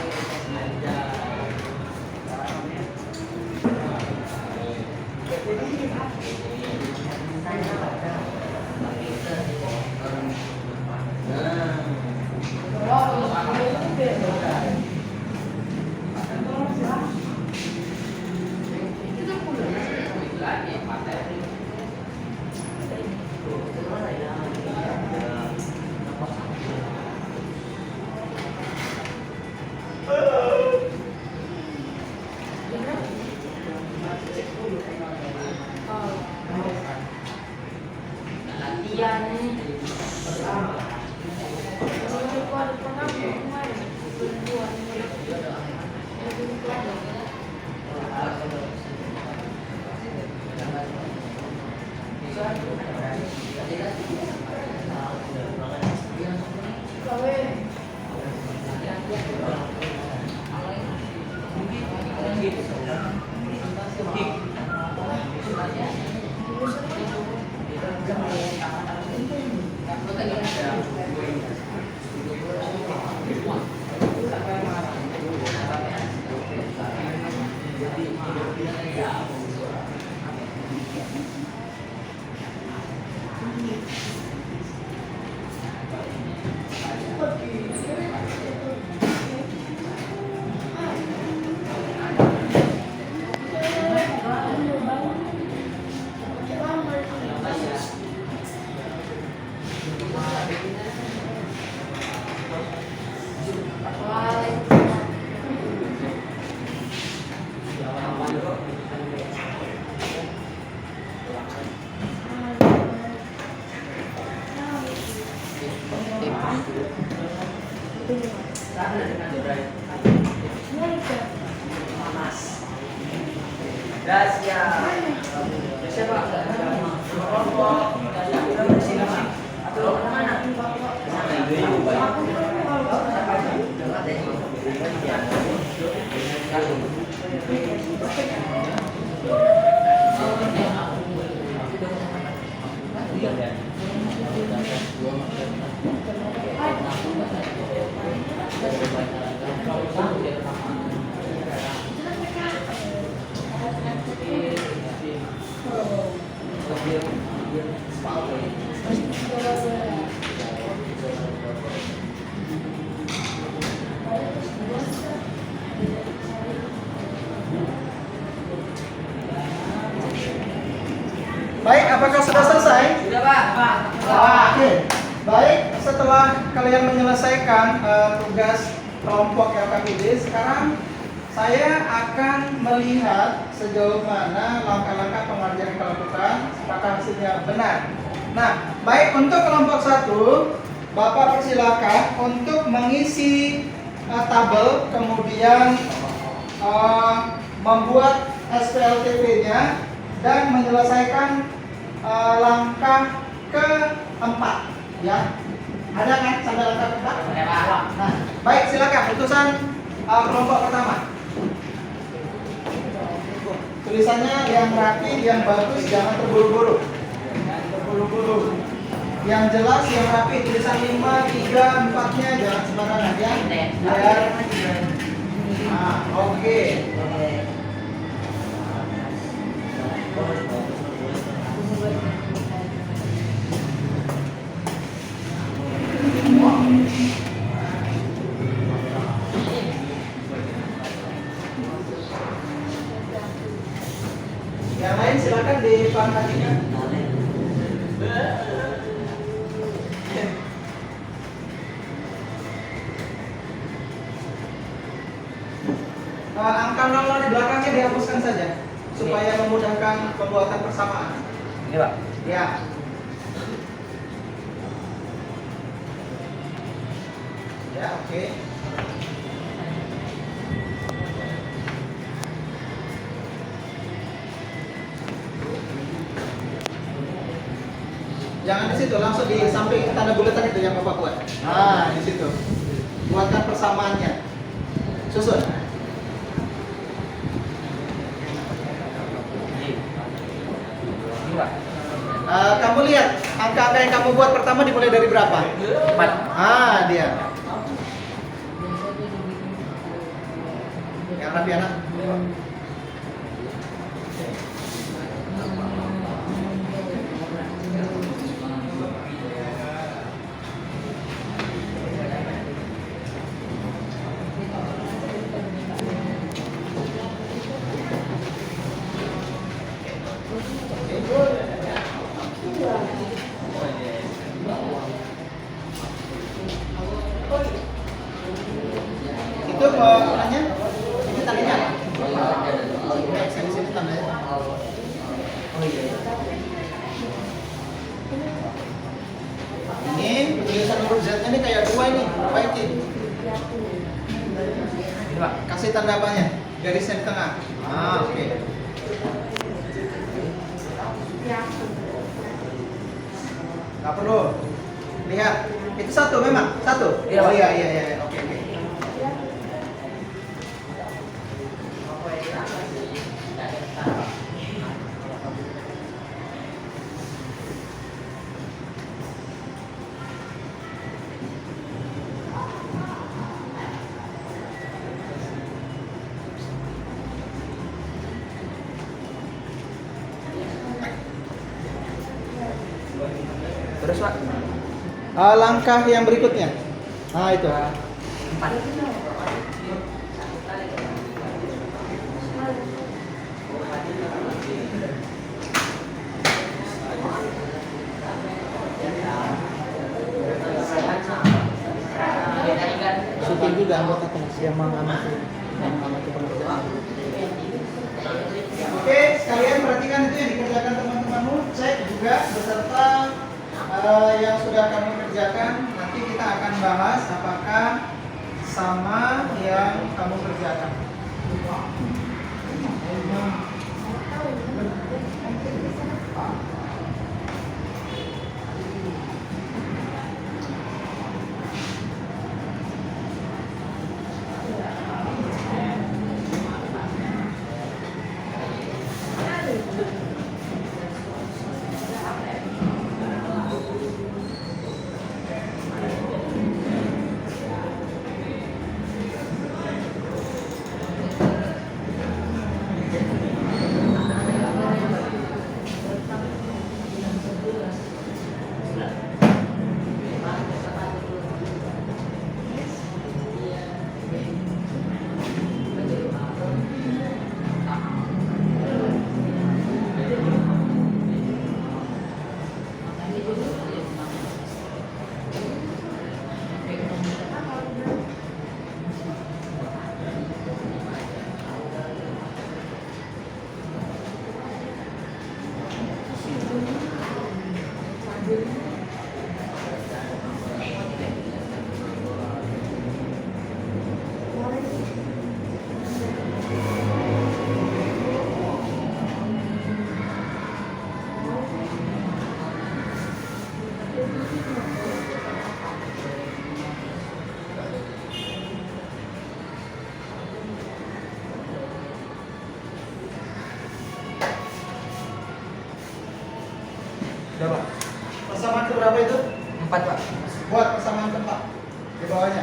Baik, apakah sudah selesai? Sudah, Pak. Oke. Baik, setelah kalian menyelesaikan tugas kelompok LKPD, sekarang saya akan melihat sejauh mana langkah-langkah pengajaran yang dilakukan, apakah hasilnya benar. Nah, baik, untuk kelompok 1, Bapak persilakan untuk mengisi tabel, kemudian membuat SPLTP-nya dan menyelesaikan langkah keempat, ya. Ada kan sampai langkah keempat? Ada, Pak. Nah, baik, silakan utusan kelompok pertama. Tulisannya yang rapi, yang bagus, jangan terburu-buru. Jangan terburu-buru. Yang jelas, yang rapi, tulisan 5, 3, 4-nya jangan sembarangan ya. Biar oke. Yang lain silakan diperhatikan. Angka 00 di belakangnya dihapuskan saja supaya memudahkan pembuatan persamaan. Ini, Pak. Ya. Ya, oke. Jangan di situ, langsung di samping tanda bulatan itu yang Bapak buat. Nah, di situ. Buatkan persamaannya. Susun. Ini Pak. Kamu lihat angka-angka yang kamu buat pertama dimulai dari berapa? 4. Ah, dia. Yang rapi anak. Itu apanya? Ini tandanya apa? Sini sini tandanya. Ini tulisan huruf Z-nya ini kayak dua ini, baikin. Ini Pak. Kasih tanda apanya? Garisnya di tengah. Ah, oke. Nggak perlu. Lihat, itu satu memang satu. Iya, Oh Pak. iya iya iya, oke oke. Terus Pak. Langkah yang berikutnya. Nah itu. 4. Syuting juga anggota komisi yang mengamati pengerjaan. Oke, sekalian perhatikan itu yang dikerjakan teman-temanmu, cek juga beserta yang sudah kamu kerjakan. Nanti kita akan bahas apakah sama yang kamu kerjakan. Coba. Persamaan ke berapa itu? 4 Pak. Buat persamaan keempat di bawahnya.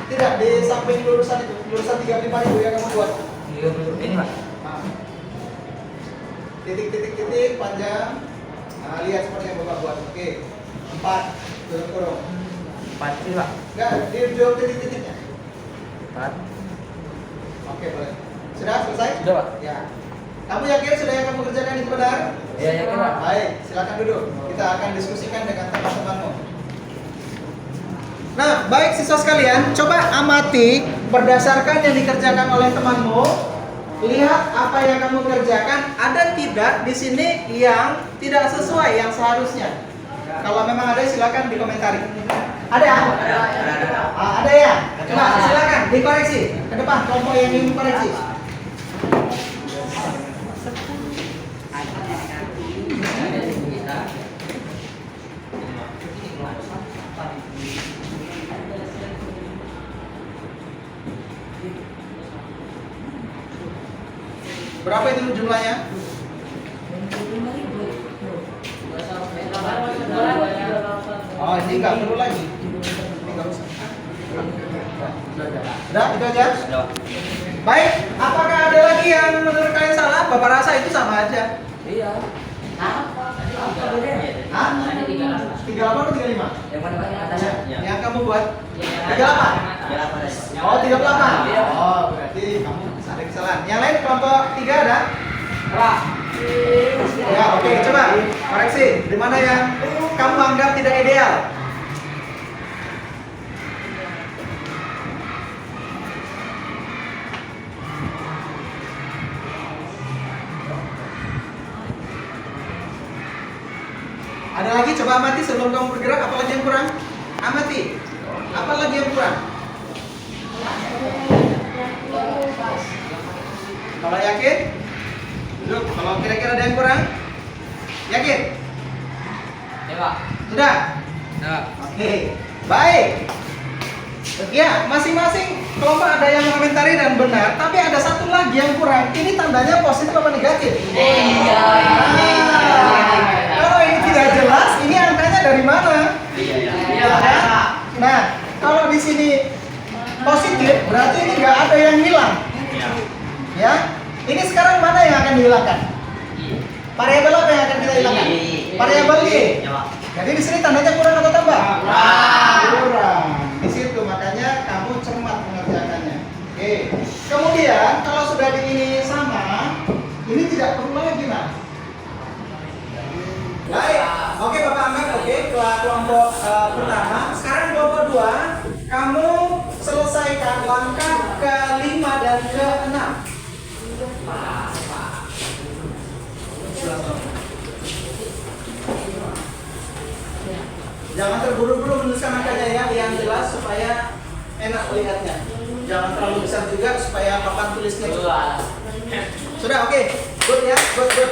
Tidak, di samping lurusan itu, lurusan 35 itu yang kamu buat. Ini Pak. Nah. Titik panjang. Nah, lihat seperti yang Bapak buat. Oke. 4 kurung. 4 ini Pak. Enggak, di jauh titik-titiknya. 4. Oke, boleh. Sudah selesai? Sudah Pak. Ya. Kamu yakin sudah yang kamu kerjakan itu benar? Iya yakin Pak. Baik, silakan duduk. Kita akan diskusikan dengan teman-temanmu. Nah, baik siswa sekalian, coba amati berdasarkan yang dikerjakan oleh temanmu. Lihat apa yang kamu kerjakan, ada tidak di sini yang tidak sesuai yang seharusnya. Kalau memang ada, silakan dikomentari. Ada? Ada ya? Coba silakan dikoreksi. Ke depan kelompok yang ingin koreksi. Berapa itu jumlahnya? Oh, ini nggak perlu lagi. Ini nggak usah. Udah, itu aja. Baik, apakah ada lagi yang menurut kalian salah? Bapak rasa itu sama aja. Iya. Hah? 38 atau 35? Yang mana Pak? Atasnya? Yang kamu buat? 38? Oh, 38? Oh, berarti kamu ada kesalahan. Yang lain kelompok 3 ada? Ya, oke, coba koreksi. Di mana yang kamu anggap tidak ideal? Ada lagi, coba amati sebelum kamu bergerak. Apa lagi yang kurang? Amati. Apa lagi yang kurang? Kalau yakin, duduk. Kalau kira-kira ada yang kurang, yakin? Ya Pak. Sudah? Ya. Oke, baik. Ya, masing-masing kelompok ada yang mengomentari dan benar, tapi ada satu lagi yang kurang. Ini tandanya positif apa negatif? Iya. Kalau ini tidak jelas, ini angkanya dari mana? Iya. Nah, kalau di sini positif, berarti ini nggak ada yang hilang. Ya, ini sekarang mana yang akan dihilangkan? Variabel apa yang akan kita hilangkan? Variabel Y. Jadi di sini tandanya kurang atau tambah? Kurang. Di situ makanya kamu cermat mengerjakannya. Oke. Kemudian kalau sudah di ini sama, ini tidak perlu lagi nah. Baik. Oke Bapak anggap oke kelompok pertama. Sekarang kelompok 2, kamu selesaikan langkah ke-5 dan ke-6. Jangan terburu-buru menuliskan angkanya ya, yang jelas supaya enak melihatnya. Jangan terlalu besar juga supaya papan tulisnya cepat. Sudah oke, good ya, good.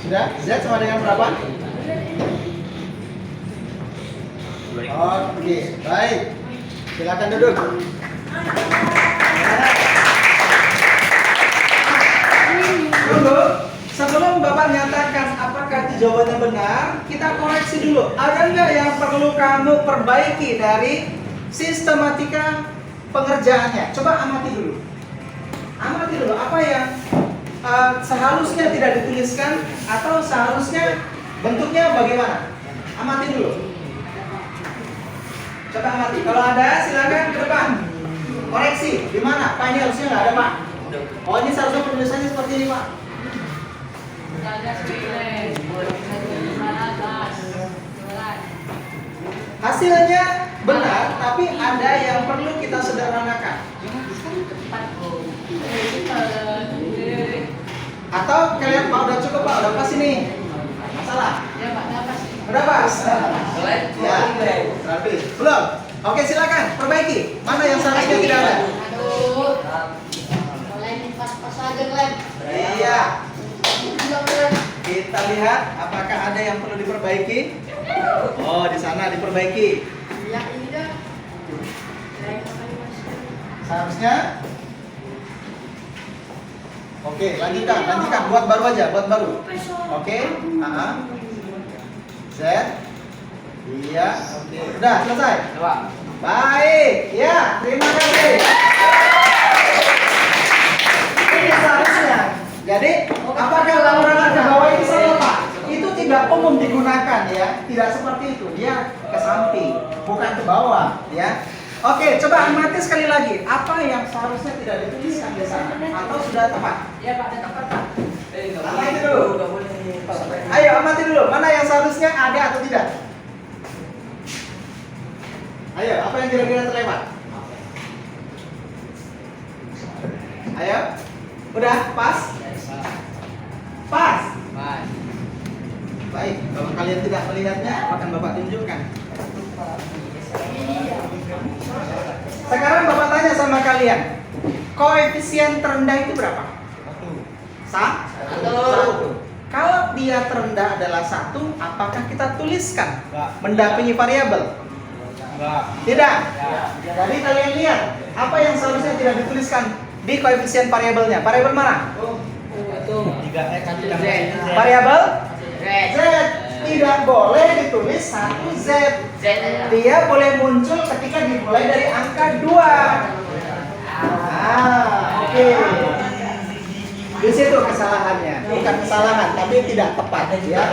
Sudah? Z sama dengan berapa? Oke, baik. Silakan duduk. Tunggu. Sebelum Bapak nyatakan apakah itu jawabannya benar, kita koreksi dulu. Ada nggak yang perlu kamu perbaiki dari sistematika pengerjaannya? Coba amati dulu. Amati dulu apa yang seharusnya tidak dituliskan atau seharusnya bentuknya bagaimana? Amati dulu. Coba amati. Kalau ada silakan ke depan. Koreksi. Di mana? Pak ini harusnya nggak ada Pak. Oh ini seharusnya penulisannya seperti ini Pak. Hasilnya benar, tapi ada yang perlu kita sederhanakan. Atau kalian Pak udah cukup Pak, udah pas ini. Masalah? Udah pas? Ya, rapi. Belum? Oke silakan, perbaiki. Mana yang seharusnya tidak ada? Aduh, mulai pas-pas aja Glenn. Iya. lihat apakah ada yang perlu diperbaiki. Oh, di sana diperbaiki. Seharusnya. Oke, lanjutkan, buat baru aja, buat baru. Oke, set. Iya, oke. Udah selesai. Baik, ya, terima kasih. Ini seharusnya. Jadi, apakah laporan ke bawah itu salah, Pak? Itu tidak umum digunakan ya, tidak seperti itu. Dia ke samping, bukan ke bawah, ya. Oke, coba amati sekali lagi. Apa yang seharusnya tidak dituliskan di sana? Atau sudah tepat? Ya Pak, ada tempat Pak. Amati dulu. Ayo amati dulu. Mana yang seharusnya ada atau tidak? Ayo, apa yang kira-kira terlewat? Ayo. Udah, pas? Pas. Baik, kalau kalian tidak melihatnya, akan Bapak tunjukkan. Sekarang Bapak tanya sama kalian, koefisien terendah itu berapa? Satu. Kalau dia terendah adalah 1, apakah kita tuliskan mendampingi variabel? Tidak. Jadi kalian lihat, apa yang seharusnya tidak dituliskan di koefisien variabelnya? Variabel mana? Variabel Z. Tidak boleh ditulis 1 Z. Dia boleh muncul ketika dimulai dari angka 2. Oke. Di situ kesalahannya, bukan kesalahan, tapi tidak tepat. Ya.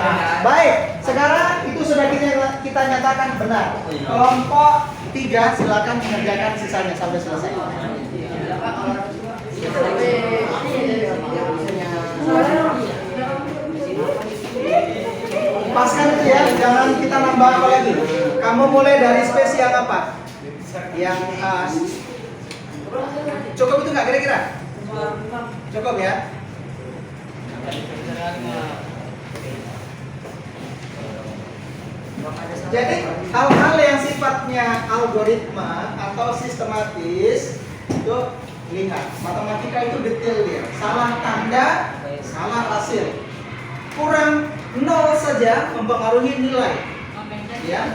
Baik, sekarang itu sudah kita nyatakan benar. Kelompok 3 silakan mengerjakan sisanya sampai selesai. Lepaskan itu ya, jangan kita nambah apa lagi. Kamu mulai dari space yang apa? Yang cukup itu nggak kira-kira? Cukup ya. Jadi hal-hal yang sifatnya algoritma atau sistematis itu lihat, matematika itu detail dia. Salah tanda, salah hasil. Kurang 0 saja mempengaruhi nilai. Ya.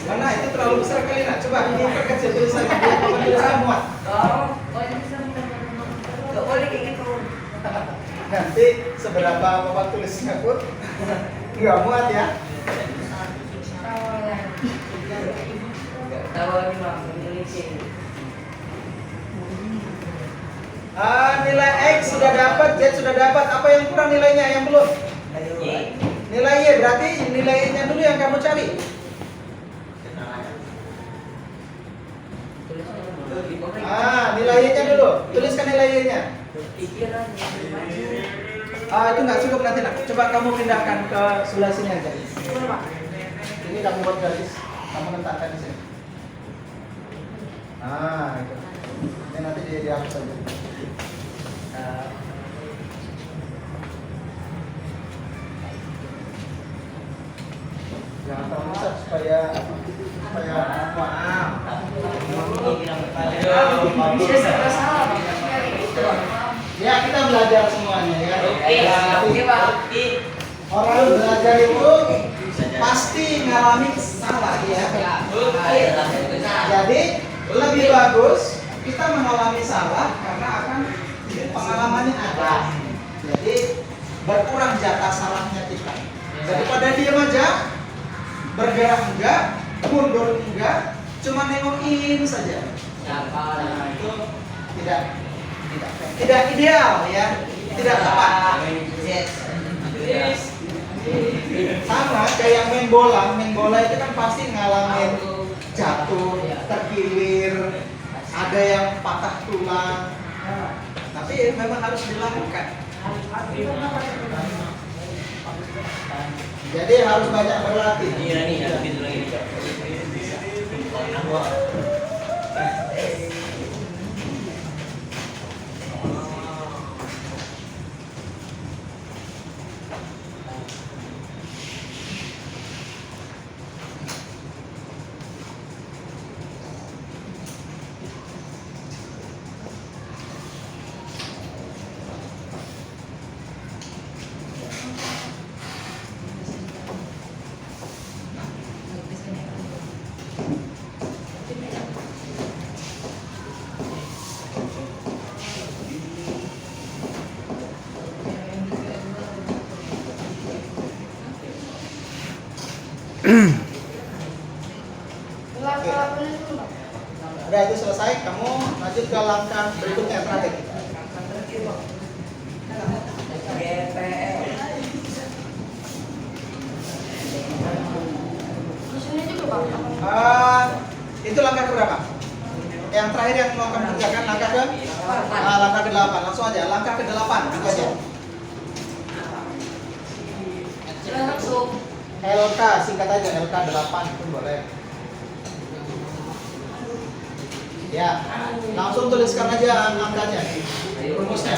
Mana itu terlalu besar kali nak? Coba diperkecil tulisannya biar Bapak tulisan muat. Gak boleh kayak gitu. Nanti seberapa Bapak tulisnya pun nggak muat ya. Nilai X sudah dapat, Z sudah dapat. Apa yang kurang nilainya? Yang belum? Nilai Y, berarti nilainya dulu yang kamu cari. Nilai Y-nya dulu. Tuliskan nilai Y-nya. Itu nggak cukup nanti nak. Coba kamu pindahkan ke sebelah sini aja. Ini kamu buat garis. Kamu letakkan di sini. Itu. Ini nanti dia dihapus saja. Jangan terlalu besar supaya ya kita belajar semuanya ya. Orang belajar itu pasti ngalami salah ya. Jadi lebih bagus kita mengalami salah karena akan pengalamannya ada. Jadi berkurang jatah salahnya kita. Daripada diam aja, bergerak enggak, mundur enggak, cuma nengokin saja. Nah, itu tidak ideal ya, tidak tepat. Sama kayak main bola itu kan pasti ngalamin jatuh, terkilir, ada yang patah tulang. Tapi memang harus dilakukan. Jadi harus banyak berlatih. Iya nih, ada pintu lagi nih. Udah itu selesai, kamu lanjut ke langkah berikutnya terakhir. Itu langkah berapa? Yang terakhir yang mau kamu kerjakan langkah ke? Langkah ke-8, langsung aja. Langkah ke-8 gitu aja. LK, singkat aja LK 8 pun boleh. Ya, langsung tuliskan aja angkanya, rumusnya.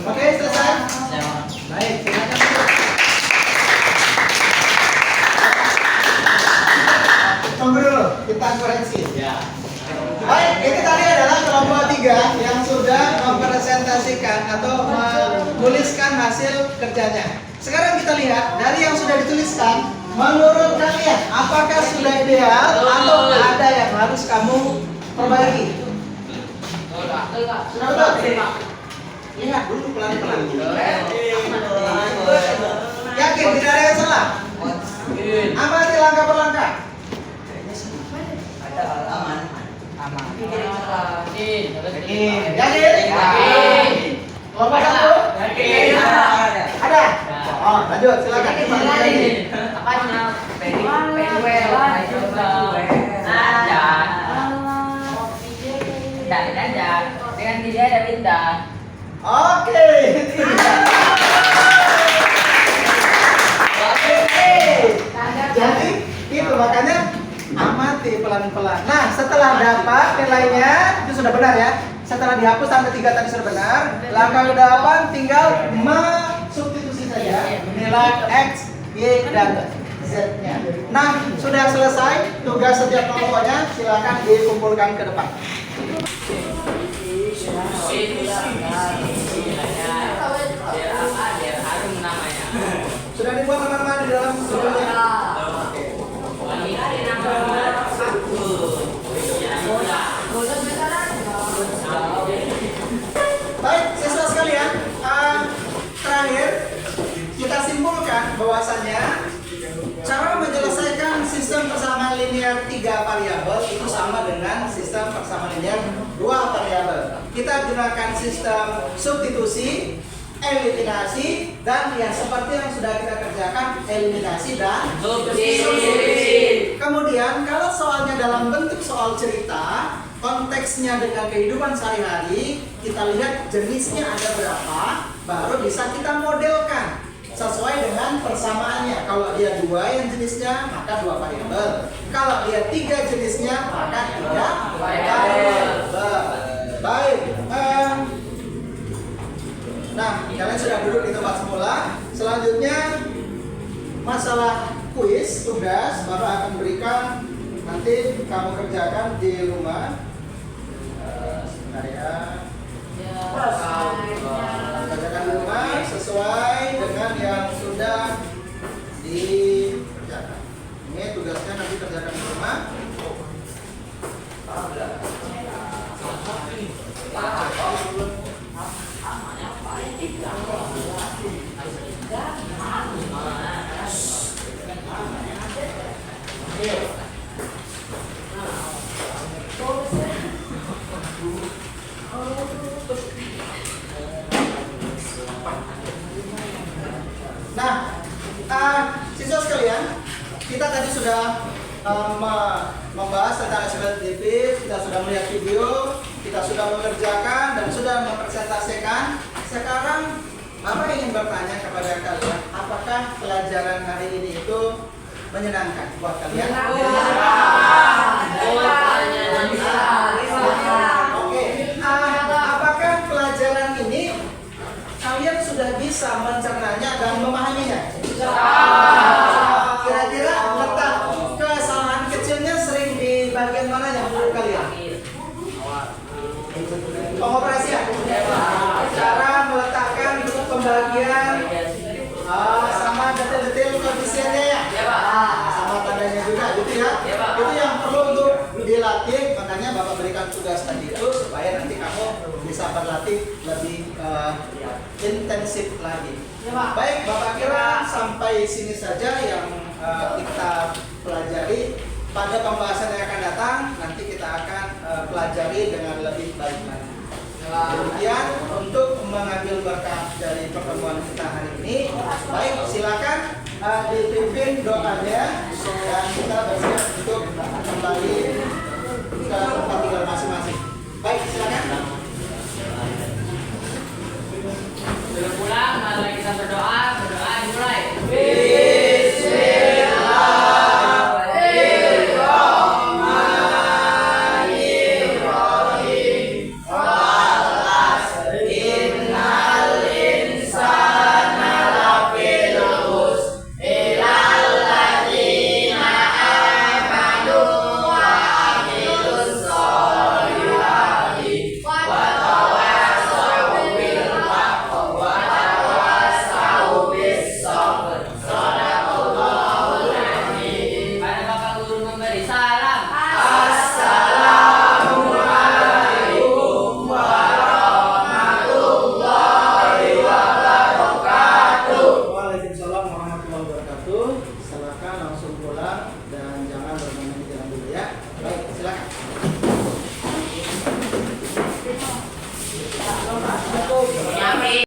Oke, selesai? Baik, silakan duduk. Tunggu dulu, kita koreksi. Baik, ini tadi adalah kelompok 3 yang sudah mempresentasikan atau menuliskan hasil kerjanya. Sekarang kita lihat dari yang sudah dituliskan, menurut kalian apakah sudah ideal atau ada yang harus kamu perbaiki? Sudah betul? Lihat dulu pelan-pelan. Yakin tidak ada yang salah? Amati langkah per langkah. Yakin? Kelompok 1? Ada? Oh, lanjut, silakan. Dengan tidak ada bintang. Oke. Jadi itu makanya amati pelan-pelan. Nah, setelah dapat nilainya itu sudah benar ya. Setelah dihapus tanda 3 tadi sudah benar. Langkah ke-8 tinggal mensubstitusi saja nilai X, Y, dan Z-nya. Nah, sudah selesai tugas setiap kelompoknya. Silakan dikumpulkan ke depan. Sudah dibuat teman-teman di dalam bukunya. persamaan linear dua variabel. Kita gunakan sistem substitusi, eliminasi, dan yang seperti yang sudah kita kerjakan, eliminasi dan substitusi. Kemudian kalau soalnya dalam bentuk soal cerita, konteksnya dengan kehidupan sehari-hari, kita lihat jenisnya ada berapa, baru bisa kita modelkan sesuai dengan persamaannya. Kalau dia 2 yang jenisnya, maka 2 variabel. Kalau dia 3 jenisnya, maka 3 variabel. Baik. Nah, kalian sudah duduk di tempat semula. Selanjutnya masalah kuis, tugas Bapak akan berikan, nanti kamu kerjakan di rumah. Sebentar ya. Kerjakan di rumah sesuai dengan yang sudah dikerjakan. Ini tugasnya nanti kerjakan di rumah. Nah, siswa sekalian, kita tadi sudah membahas tentang achievement tipis, kita sudah melihat video, kita sudah mengerjakan dan sudah mempresentasikan. Sekarang Bapak ingin bertanya kepada kalian, apakah pelajaran hari ini itu menyenangkan buat kalian? Oke, apakah pelajaran ini kalian sudah bisa mencernanya dan memahaminya? Kira-kira letak kesalahan kecilnya sering di bagian mana yang menurut kalian? Pengoperasian, cara meletakkan pembagian, sama detail-detail koefisiennya ya, sama tandanya juga gitu ya. Itu yang perlu untuk dilatih, makanya Bapak berikan tugas tadi itu supaya nanti kamu bisa berlatih lebih intensif lagi. Baik, Bapak kira sampai sini saja yang kita pelajari. Pada pembahasan yang akan datang, nanti kita akan pelajari dengan lebih baik lagi. Kemudian untuk mengambil berkah dari pertemuan kita hari ini, baik silakan dipimpin doanya dan kita bersiap untuk kembali ke tempat tinggal masing-masing.